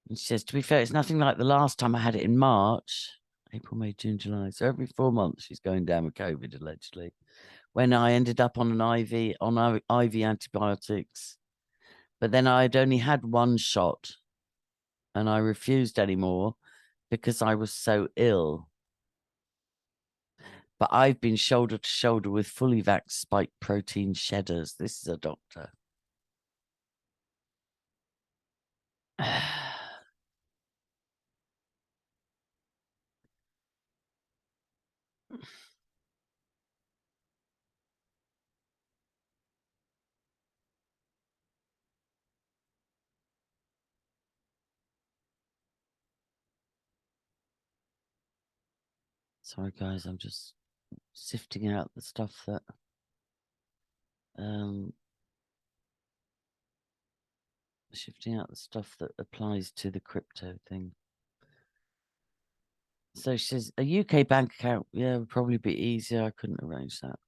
And she says, to be fair, it's nothing like the last time I had it in March, April, May, June, July. So every 4 months she's going down with COVID, allegedly. When I ended up on an IV, on IV antibiotics. But then I'd only had 1 shot and I refused anymore because I was so ill. But I've been shoulder to shoulder with fully vaxxed spike protein shedders. This is a doctor. Sorry, guys, I'm just sifting out the stuff that shifting out the stuff that applies to the crypto thing. So she says a UK bank account, yeah, would probably be easier. I couldn't arrange that.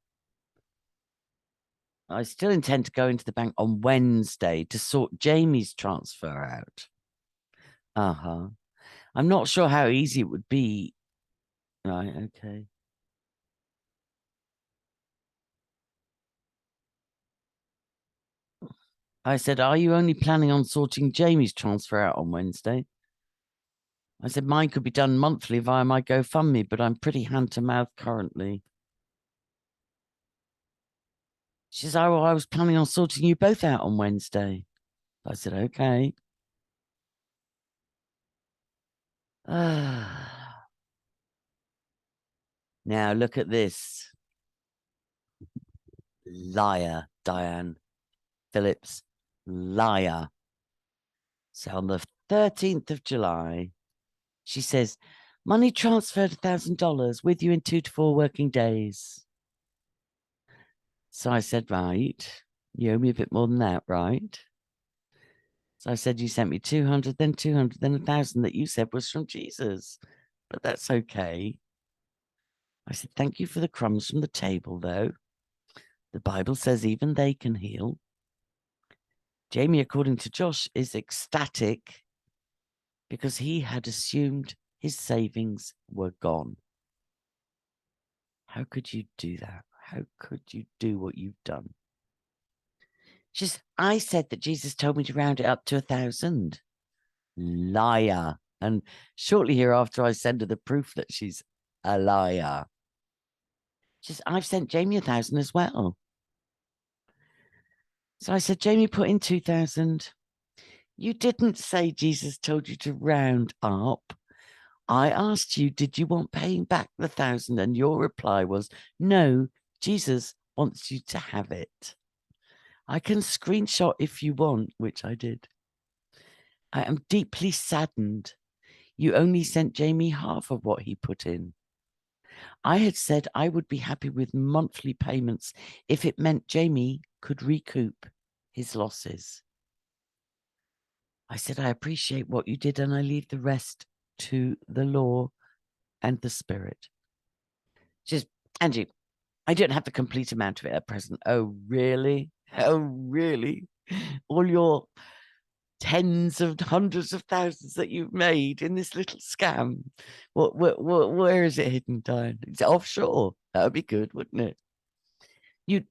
I still intend to go into the bank on Wednesday to sort Jamie's transfer out. I'm not sure how easy it would be. Right, okay. I said, are you only planning on sorting Jamie's transfer out on Wednesday? I said, mine could be done monthly via my GoFundMe, but I'm pretty hand-to-mouth currently. She says, oh, well, I was planning on sorting you both out on Wednesday. I said, okay. Now look at this. Liar, Diane. Phillips, liar. So on the 13th of July, she says, money transferred $1,000 with you in 2 to 4 working days. So I said, right, you owe me a bit more than that, right? So I said, you sent me 200, then 200, then 1,000 that you said was from Jesus. But that's okay. I said, thank you for the crumbs from the table, though. The Bible says even they can heal. Jamie, according to Josh, is ecstatic because he had assumed his savings were gone. How could you do that? How could you do what you've done? I said that Jesus told me to round it up to 1,000. Liar. And shortly hereafter, I send her the proof that she's a liar. I've sent Jamie 1,000 as well. So I said, Jamie, put in 2,000. You didn't say Jesus told you to round up. I asked you, did you want paying back the 1,000? And your reply was, no, Jesus wants you to have it. I can screenshot if you want, which I did. I am deeply saddened. You only sent Jamie half of what he put in. I had said I would be happy with monthly payments if it meant Jamie could recoup his losses. I said, I appreciate what you did and I leave the rest to the law and the spirit. Angie, I don't have the complete amount of it at present. Oh, really? Oh, really? All your tens of hundreds of thousands that you've made in this little scam. Where is it hidden, Diane? It's offshore. That would be good, wouldn't it?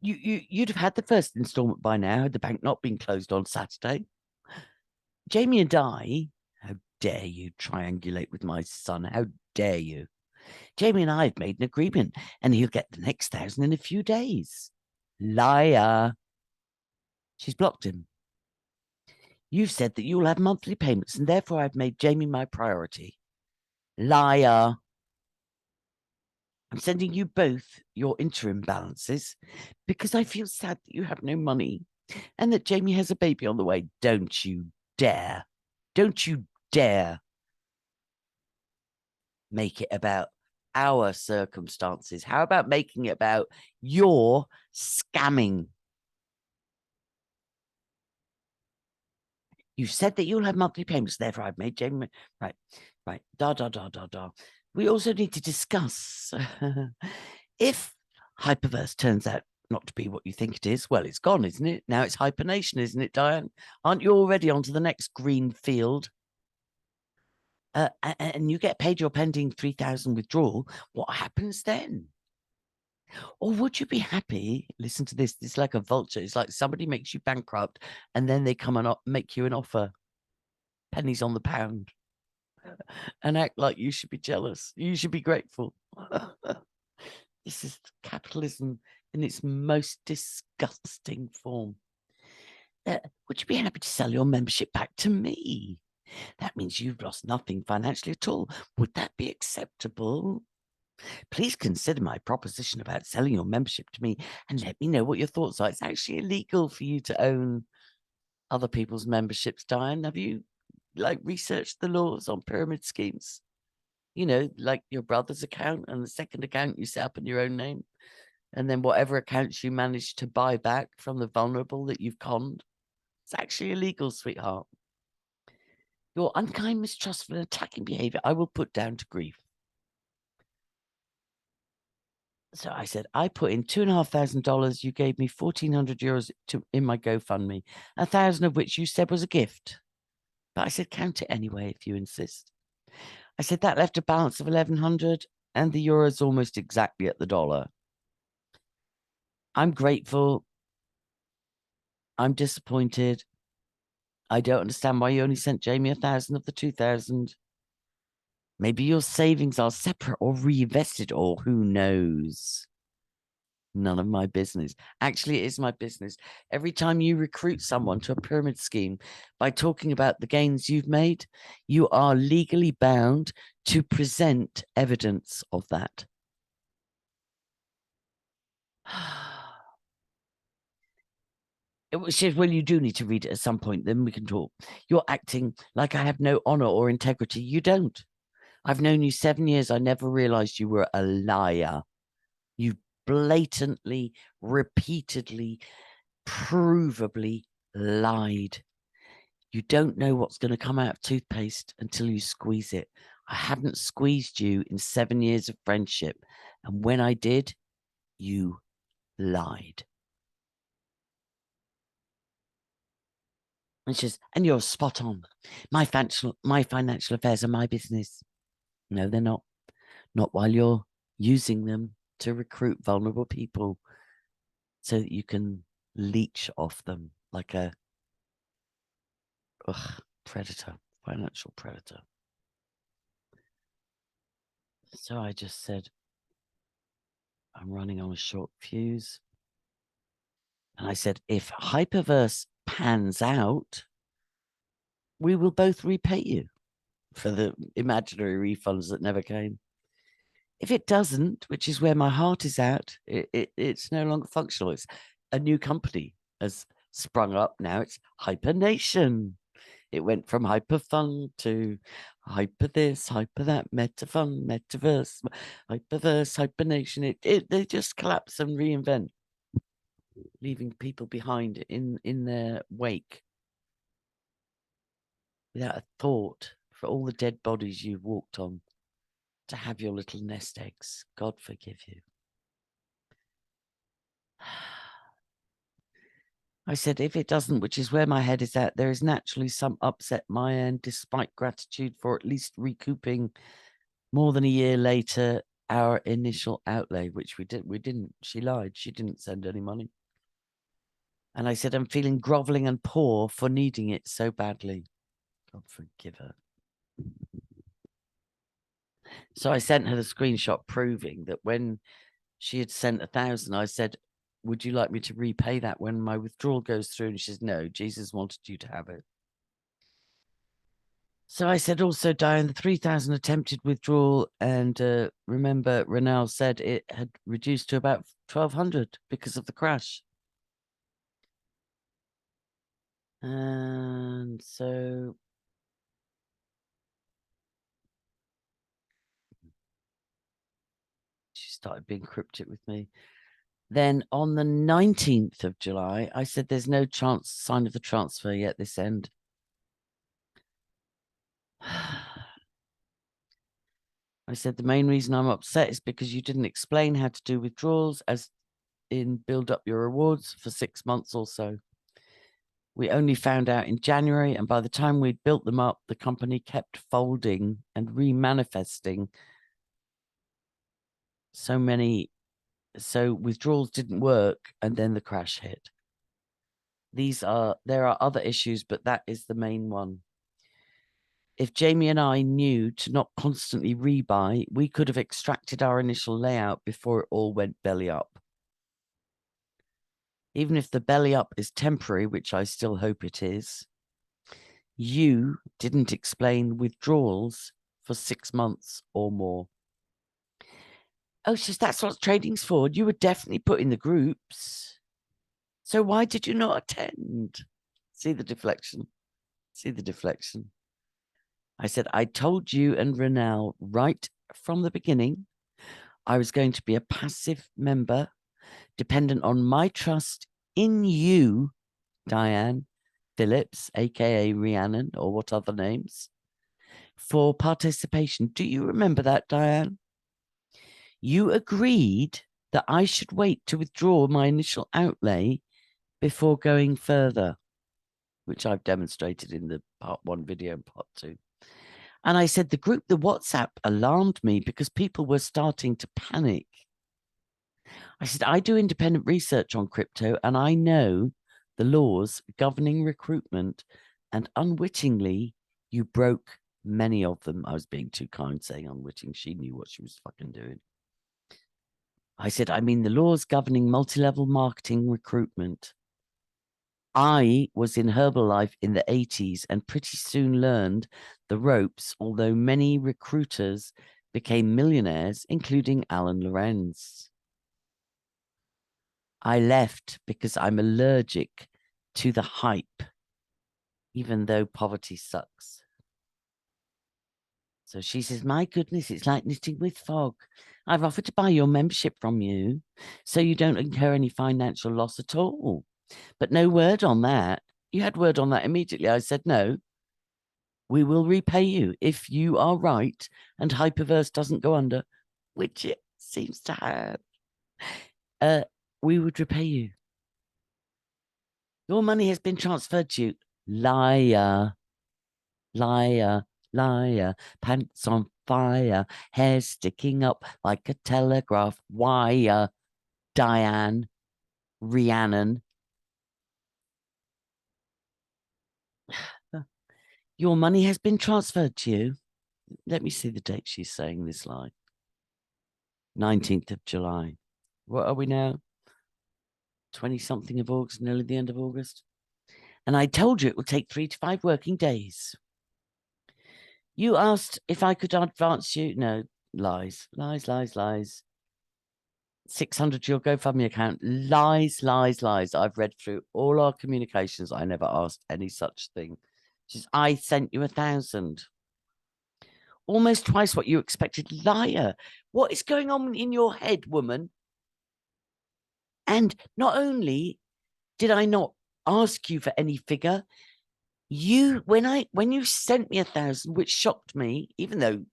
You'd have had the first installment by now had the bank not been closed on Saturday. Jamie and I, how dare you triangulate with my son? How dare you? Jamie and I have made an agreement, and he'll get the next 1,000 in a few days. Liar. She's blocked him. You've said that you'll have monthly payments, and therefore I've made Jamie my priority. Liar. I'm sending you both your interim balances because I feel sad that you have no money and that Jamie has a baby on the way. Don't you dare. Don't you dare make it about our circumstances. How about making it about your scamming? You said that you'll have monthly payments, therefore I've made Jamie. Right. We also need to discuss if Hyperverse turns out not to be what you think it is. Well, it's gone, isn't it? Now it's Hypernation, isn't it, Diane? Aren't you already onto the next green field? And you get paid your pending 3,000 withdrawal. What happens then? Or would you be happy? Listen to this. It's like a vulture. It's like somebody makes you bankrupt and then they come and make you an offer. Pennies on the pound. And act like you should be jealous. You should be grateful. This is capitalism in its most disgusting form. Would you be happy to sell your membership back to me? That means you've lost nothing financially at all. Would that be acceptable? Please consider my proposition about selling your membership to me and let me know what your thoughts are. It's actually illegal for you to own other people's memberships, Diane. Have you researched the laws on pyramid schemes? You know, like your brother's account and the second account you set up in your own name. And then whatever accounts you manage to buy back from the vulnerable that you've conned. It's actually illegal, sweetheart. Your unkind, mistrustful, and attacking behavior I will put down to grief. So I said, I put in $2,500. You gave me 1,400 euros in my GoFundMe, 1,000 of which you said was a gift. But I said, count it anyway if you insist. I said that left a balance of 1,100 and the euro's almost exactly at the dollar. I'm grateful. I'm disappointed. I don't understand why you only sent Jamie 1,000 of the 2,000. Maybe your savings are separate or reinvested, or who knows? None of my business. Actually, it is my business. Every time you recruit someone to a pyramid scheme by talking about the gains you've made, you are legally bound to present evidence of that. She says, well, you do need to read it at some point, then we can talk. You're acting like I have no honor or integrity. You don't. I've known you 7 years. I never realized you were a liar. You blatantly, repeatedly, provably lied. You don't know what's going to come out of toothpaste until you squeeze it. I haven't squeezed you in 7 years of friendship. And when I did, you lied. And she says, and you're spot on. My financial affairs are my business. No, they're not. Not while you're using them to recruit vulnerable people so that you can leech off them like a predator, financial predator. So I just said, I'm running on a short fuse. And I said, if Hyperverse pans out, we will both repay you for the imaginary refunds that never came. If it doesn't, which is where my heart is at, it's no longer functional. It's a new company has sprung up now. It's Hypernation. It went from Hyperfun to Hyper this, Hyper that, Metafun, Metaverse, Hyperverse, Hypernation. They just collapse and reinvent, leaving people behind in their wake without a thought for all the dead bodies you've walked on to have your little nest eggs. God forgive you. I said, if it doesn't, which is where my head is at, there is naturally some upset my end, despite gratitude for at least recouping more than a year later our initial outlay, which we didn't. She lied. She didn't send any money. And I said, I'm feeling groveling and poor for needing it so badly. God forgive her. So I sent her the screenshot proving that when she had sent 1,000, I said, would you like me to repay that when my withdrawal goes through? And she says, no, Jesus wanted you to have it. So I said, also, Diane, the 3,000 attempted withdrawal. And remember, Renal said it had reduced to about 1,200 because of the crash. And so she started being cryptic with me. Then on the 19th of July, I said, there's no sign of the transfer yet this end. I said, the main reason I'm upset is because you didn't explain how to do withdrawals as in build up your rewards for 6 months or so. We only found out in January, and by the time we'd built them up, the company kept folding and remanifesting so withdrawals didn't work, and then the crash hit. There are other issues, but that is the main one. If Jamie and I knew to not constantly rebuy, we could have extracted our initial layout before it all went belly up. Even if the belly up is temporary, which I still hope it is, you didn't explain withdrawals for 6 months or more. Oh, that's what trading's for. You were definitely put in the groups. So why did you not attend? See the deflection? See the deflection? I said, I told you and Renelle right from the beginning, I was going to be a passive member, dependent on my trust in you, Diane, Phillips, aka Rhiannon, or what other names, for participation. Do you remember that, Diane? You agreed that I should wait to withdraw my initial outlay before going further, which I've demonstrated in the part 1 video and part 2. And I said, the WhatsApp alarmed me because people were starting to panic. I said, I do independent research on crypto and I know the laws governing recruitment, and unwittingly, you broke many of them. I was being too kind saying unwitting. She knew what she was fucking doing. I said, I mean the laws governing multi-level marketing recruitment. I was in Herbalife in the 80s and pretty soon learned the ropes, although many recruiters became millionaires, including Alan Lorenz. I left because I'm allergic to the hype, even though poverty sucks. So she says, my goodness, it's like knitting with fog. I've offered to buy your membership from you so you don't incur any financial loss at all. But no word on that. You had word on that immediately. I said, no, we will repay you if you are right and Hyperverse doesn't go under, which it seems to have. We would repay you. Your money has been transferred to you. Liar, liar, liar. Pants on fire, hair sticking up like a telegraph wire. Diane, Rhiannon. Your money has been transferred to you. Let me see the date she's saying this line. 19th of July. What are we now? 20-something of August, nearly the end of August. And I told you it would take 3 to 5 working days. You asked if I could advance you. No, lies, lies, lies, lies. 600 to your GoFundMe account. Lies, lies, lies. I've read through all our communications. I never asked any such thing. Just, I sent you 1,000. Almost twice what you expected. Liar. What is going on in your head, woman? And not only did I not ask you for any figure, when you sent me 1,000, which shocked me, even though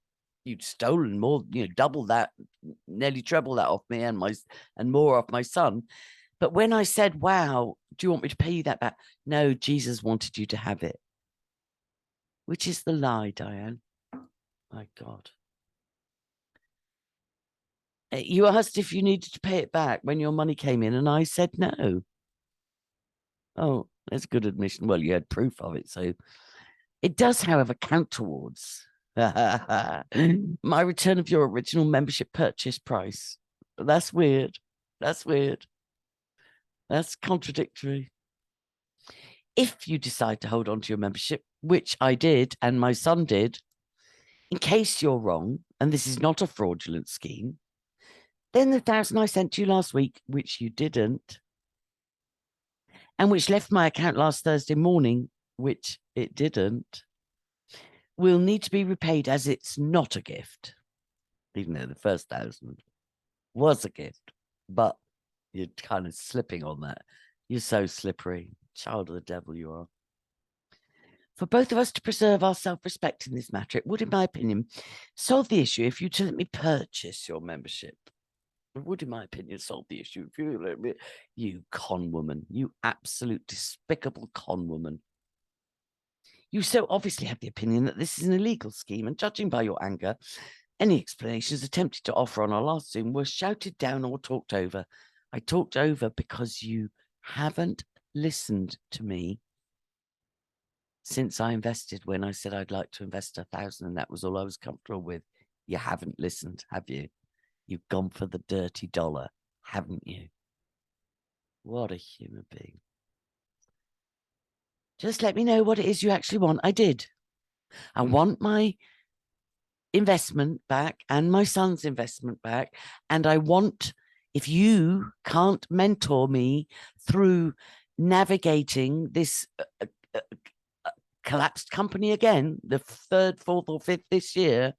you'd stolen more, double that, nearly treble that off me and more off my son. But when I said, wow, do you want me to pay you that back? No, Jesus wanted you to have it. Which is the lie, Diane. My God. You asked if you needed to pay it back when your money came in, and I said no. Oh, that's a good admission. Well, you had proof of it, so it does, however, count towards my return of your original membership purchase price. That's weird. That's weird. That's contradictory. If you decide to hold on to your membership, which I did and my son did, in case you're wrong, and this is not a fraudulent scheme, then the 1,000 I sent you last week, which you didn't, and which left my account last Thursday morning, which it didn't, will need to be repaid as it's not a gift, even though the first 1,000 was a gift. But you're kind of slipping on that. You're so slippery. Child of the devil you are. For both of us to preserve our self-respect in this matter, it would, in my opinion, solve the issue if you to let me purchase your membership. It would, in my opinion, solve the issue if you let me. You con woman. You absolute despicable con woman. You so obviously have the opinion that this is an illegal scheme, and judging by your anger, any explanations attempted to offer on our last Zoom were shouted down or talked over. I talked over because you haven't listened to me since I invested when I said I'd like to invest 1,000 and that was all I was comfortable with. You haven't listened, have you? You've gone for the dirty dollar, haven't you? What a human being. Just let me know what it is you actually want. I did. I want my investment back and my son's investment back. And I want, if you can't mentor me through navigating this collapsed company again, the 3rd, 4th, or 5th this year,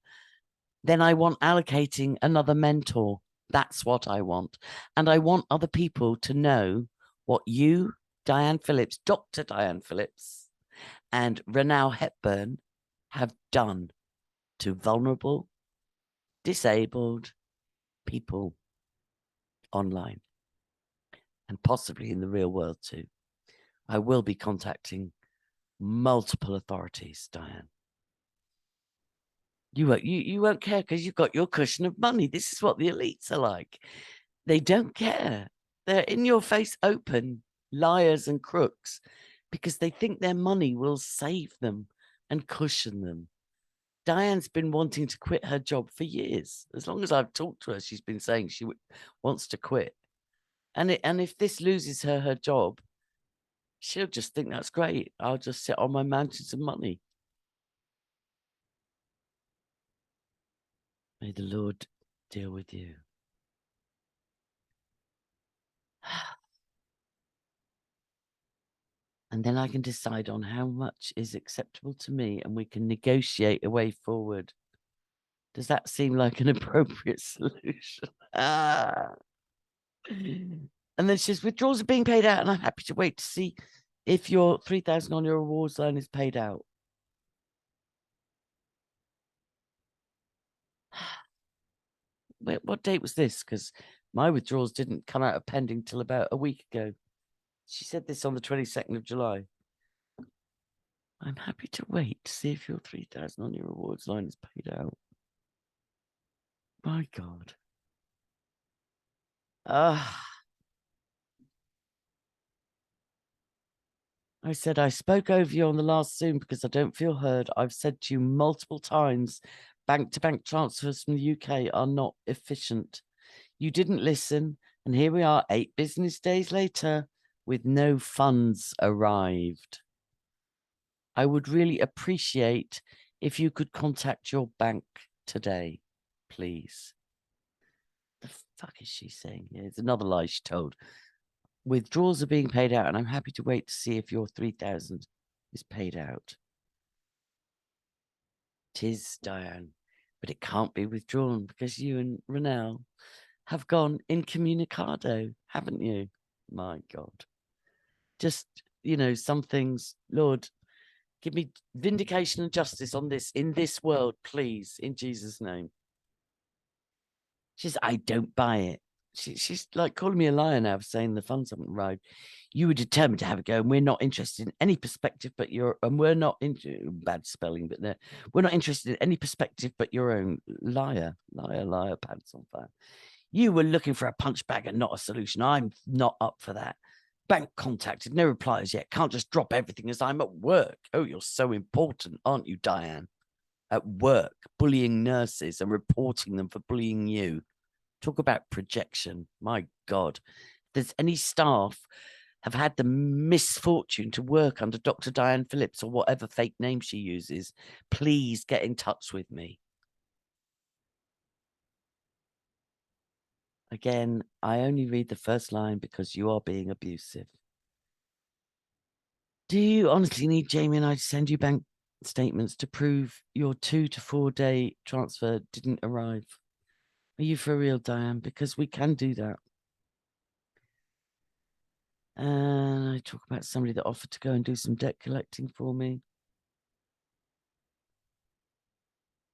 then I want allocating another mentor. That's what I want. And I want other people to know what you, Diane Phillips, Dr. Diane Phillips, and Renal Hepburn have done to vulnerable, disabled people online and possibly in the real world too. I will be contacting multiple authorities, Diane. You won't care because you've got your cushion of money. This is what the elites are like. They don't care. They're in your face open, liars and crooks, because they think their money will save them and cushion them. Diane's been wanting to quit her job for years. As long as I've talked to her, she's been saying she wants to quit. And if this loses her job, she'll just think that's great. I'll just sit on my mountains of money. May the Lord deal with you. And then I can decide on how much is acceptable to me and we can negotiate a way forward. Does that seem like an appropriate solution? And then she says, withdrawals are being paid out and I'm happy to wait to see if your 3,000 on your rewards line is paid out. Wait, what date was this? Because my withdrawals didn't come out of pending till about a week ago. She said this on the 22nd of July. I'm happy to wait to see if your 3,000 on your rewards line is paid out. My God. I said, I spoke over you on the last Zoom because I don't feel heard. I've said to you multiple times, bank-to-bank transfers from the UK are not efficient. You didn't listen, and here we are 8 business days later with no funds arrived. I would really appreciate if you could contact your bank today, please. The fuck is she saying here? It's another lie she told. Withdrawals are being paid out, and I'm happy to wait to see if your 3,000 is paid out. 'Tis, Diane, but it can't be withdrawn because you and Renelle have gone incommunicado, haven't you? My God. Just, you know, some things, Lord, give me vindication and justice on this in this world, please, in Jesus' name. She's, I don't buy it. She's like calling me a liar now for saying the funds haven't arrived. You were determined to have a go, and we're not interested in any perspective but your, and we're not into bad spelling, but we're not interested in any perspective but your own. Liar, liar, liar, pants on fire. You were looking for a punch bag and not a solution. I'm not up for that. Bank contacted, no replies yet. Can't just drop everything as I'm at work. Oh, you're so important, aren't you, Diane? At work, bullying nurses and reporting them for bullying you. Talk about projection. My God. If there's any staff have had the misfortune to work under Dr. Diane Phillips or whatever fake name she uses, please get in touch with me. Again, I only read the first line because you are being abusive. Do you honestly need Jamie and I to send you bank statements to prove your 2 to 4 day transfer didn't arrive? Are you for real, Diane? Because we can do that. And I talk about somebody that offered to go and do some debt collecting for me.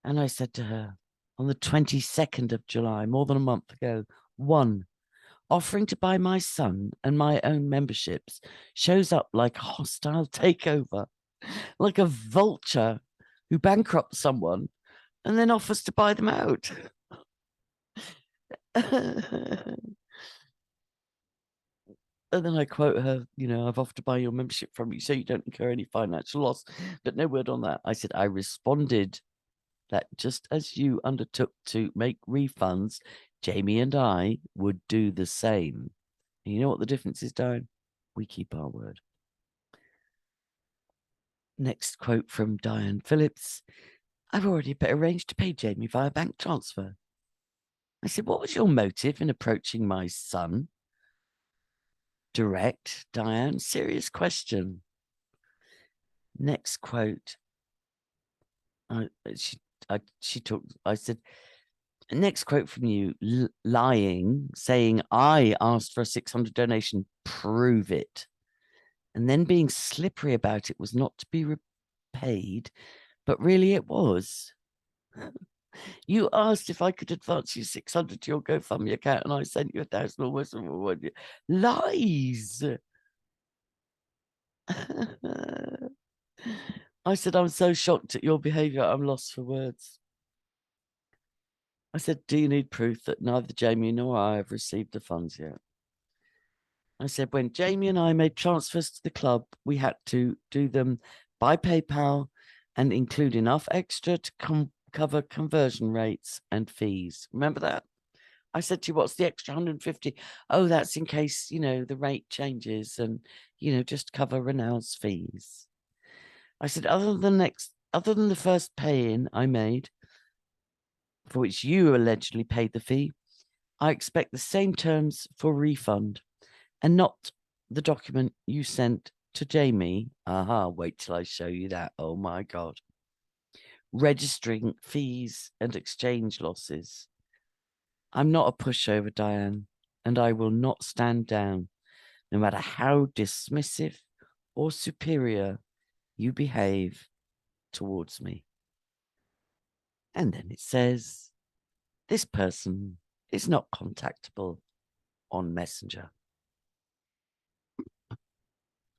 And I said to her on the 22nd of July, more than a month ago, 1, offering to buy my son and my own memberships shows up like a hostile takeover, like a vulture who bankrupts someone and then offers to buy them out. And then I quote her, you know, I've offered to buy your membership from you so you don't incur any financial loss, but no word on that. I said, I responded that just as you undertook to make refunds, Jamie and I would do the same. And you know what the difference is, Diane? We keep our word. Next quote from Diane Phillips. I've already arranged to pay Jamie via bank transfer. I said, what was your motive in approaching my son? Direct, Diane, serious question. Next quote. I said, next quote from you, lying, saying I asked for a 600 donation, prove it. And then being slippery about it was not to be repaid, but really it was. You asked if I could advance you 600 to your GoFundMe account, and I sent you 1,000 or more. Lies. I said, I'm so shocked at your behavior, I'm lost for words. I said, do you need proof that neither Jamie nor I have received the funds yet? I said, when Jamie and I made transfers to the club, we had to do them by PayPal and include enough extra to cover conversion rates and fees. Remember that? I said to you, what's the extra 150? Oh, that's in case, you know, the rate changes and, you know, just cover Renel's fees. I said, other than the first pay-in I made, for which you allegedly paid the fee, I expect the same terms for refund and not the document you sent to Jamie. Wait till I show you that. Oh my God. Registering fees and exchange losses. I'm not a pushover, Diane, and I will not stand down, no matter how dismissive or superior you behave towards me. And then it says, this person is not contactable on Messenger.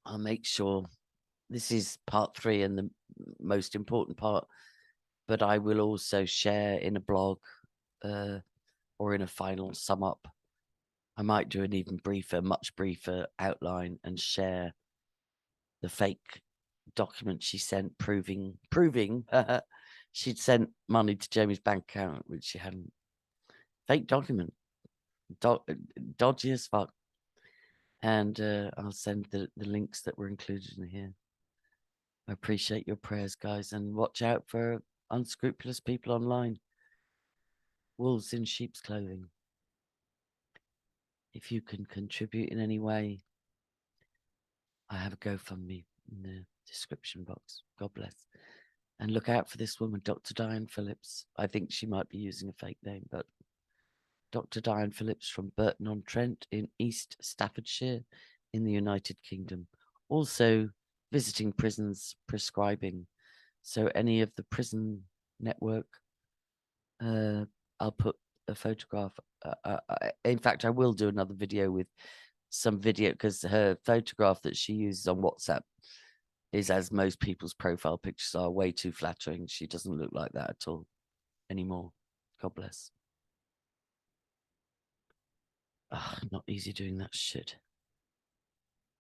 I'll make sure this is part 3 and the most important part, but I will also share in a blog or in a final sum up. I might do an even briefer, much briefer outline and share the fake document she sent proving she'd sent money to Jamie's bank account, which she hadn't. Fake document. Dodgy as fuck. And I'll send the links that were included in here. I appreciate your prayers, guys, and watch out for unscrupulous people online. Wolves in sheep's clothing. If you can contribute in any way, I have a GoFundMe in the description box. God bless. And look out for this woman, Dr. Diane Phillips. I think she might be using a fake name, but Dr. Diane Phillips from Burton-on-Trent in East Staffordshire in the United Kingdom. Also visiting prisons, prescribing. So any of the prison network, I'll put a photograph. In fact, I will do another video with some video, because her photograph that she uses on WhatsApp is, as most people's profile pictures are, way too flattering. She doesn't look like that at all anymore. God bless. Not easy doing that shit.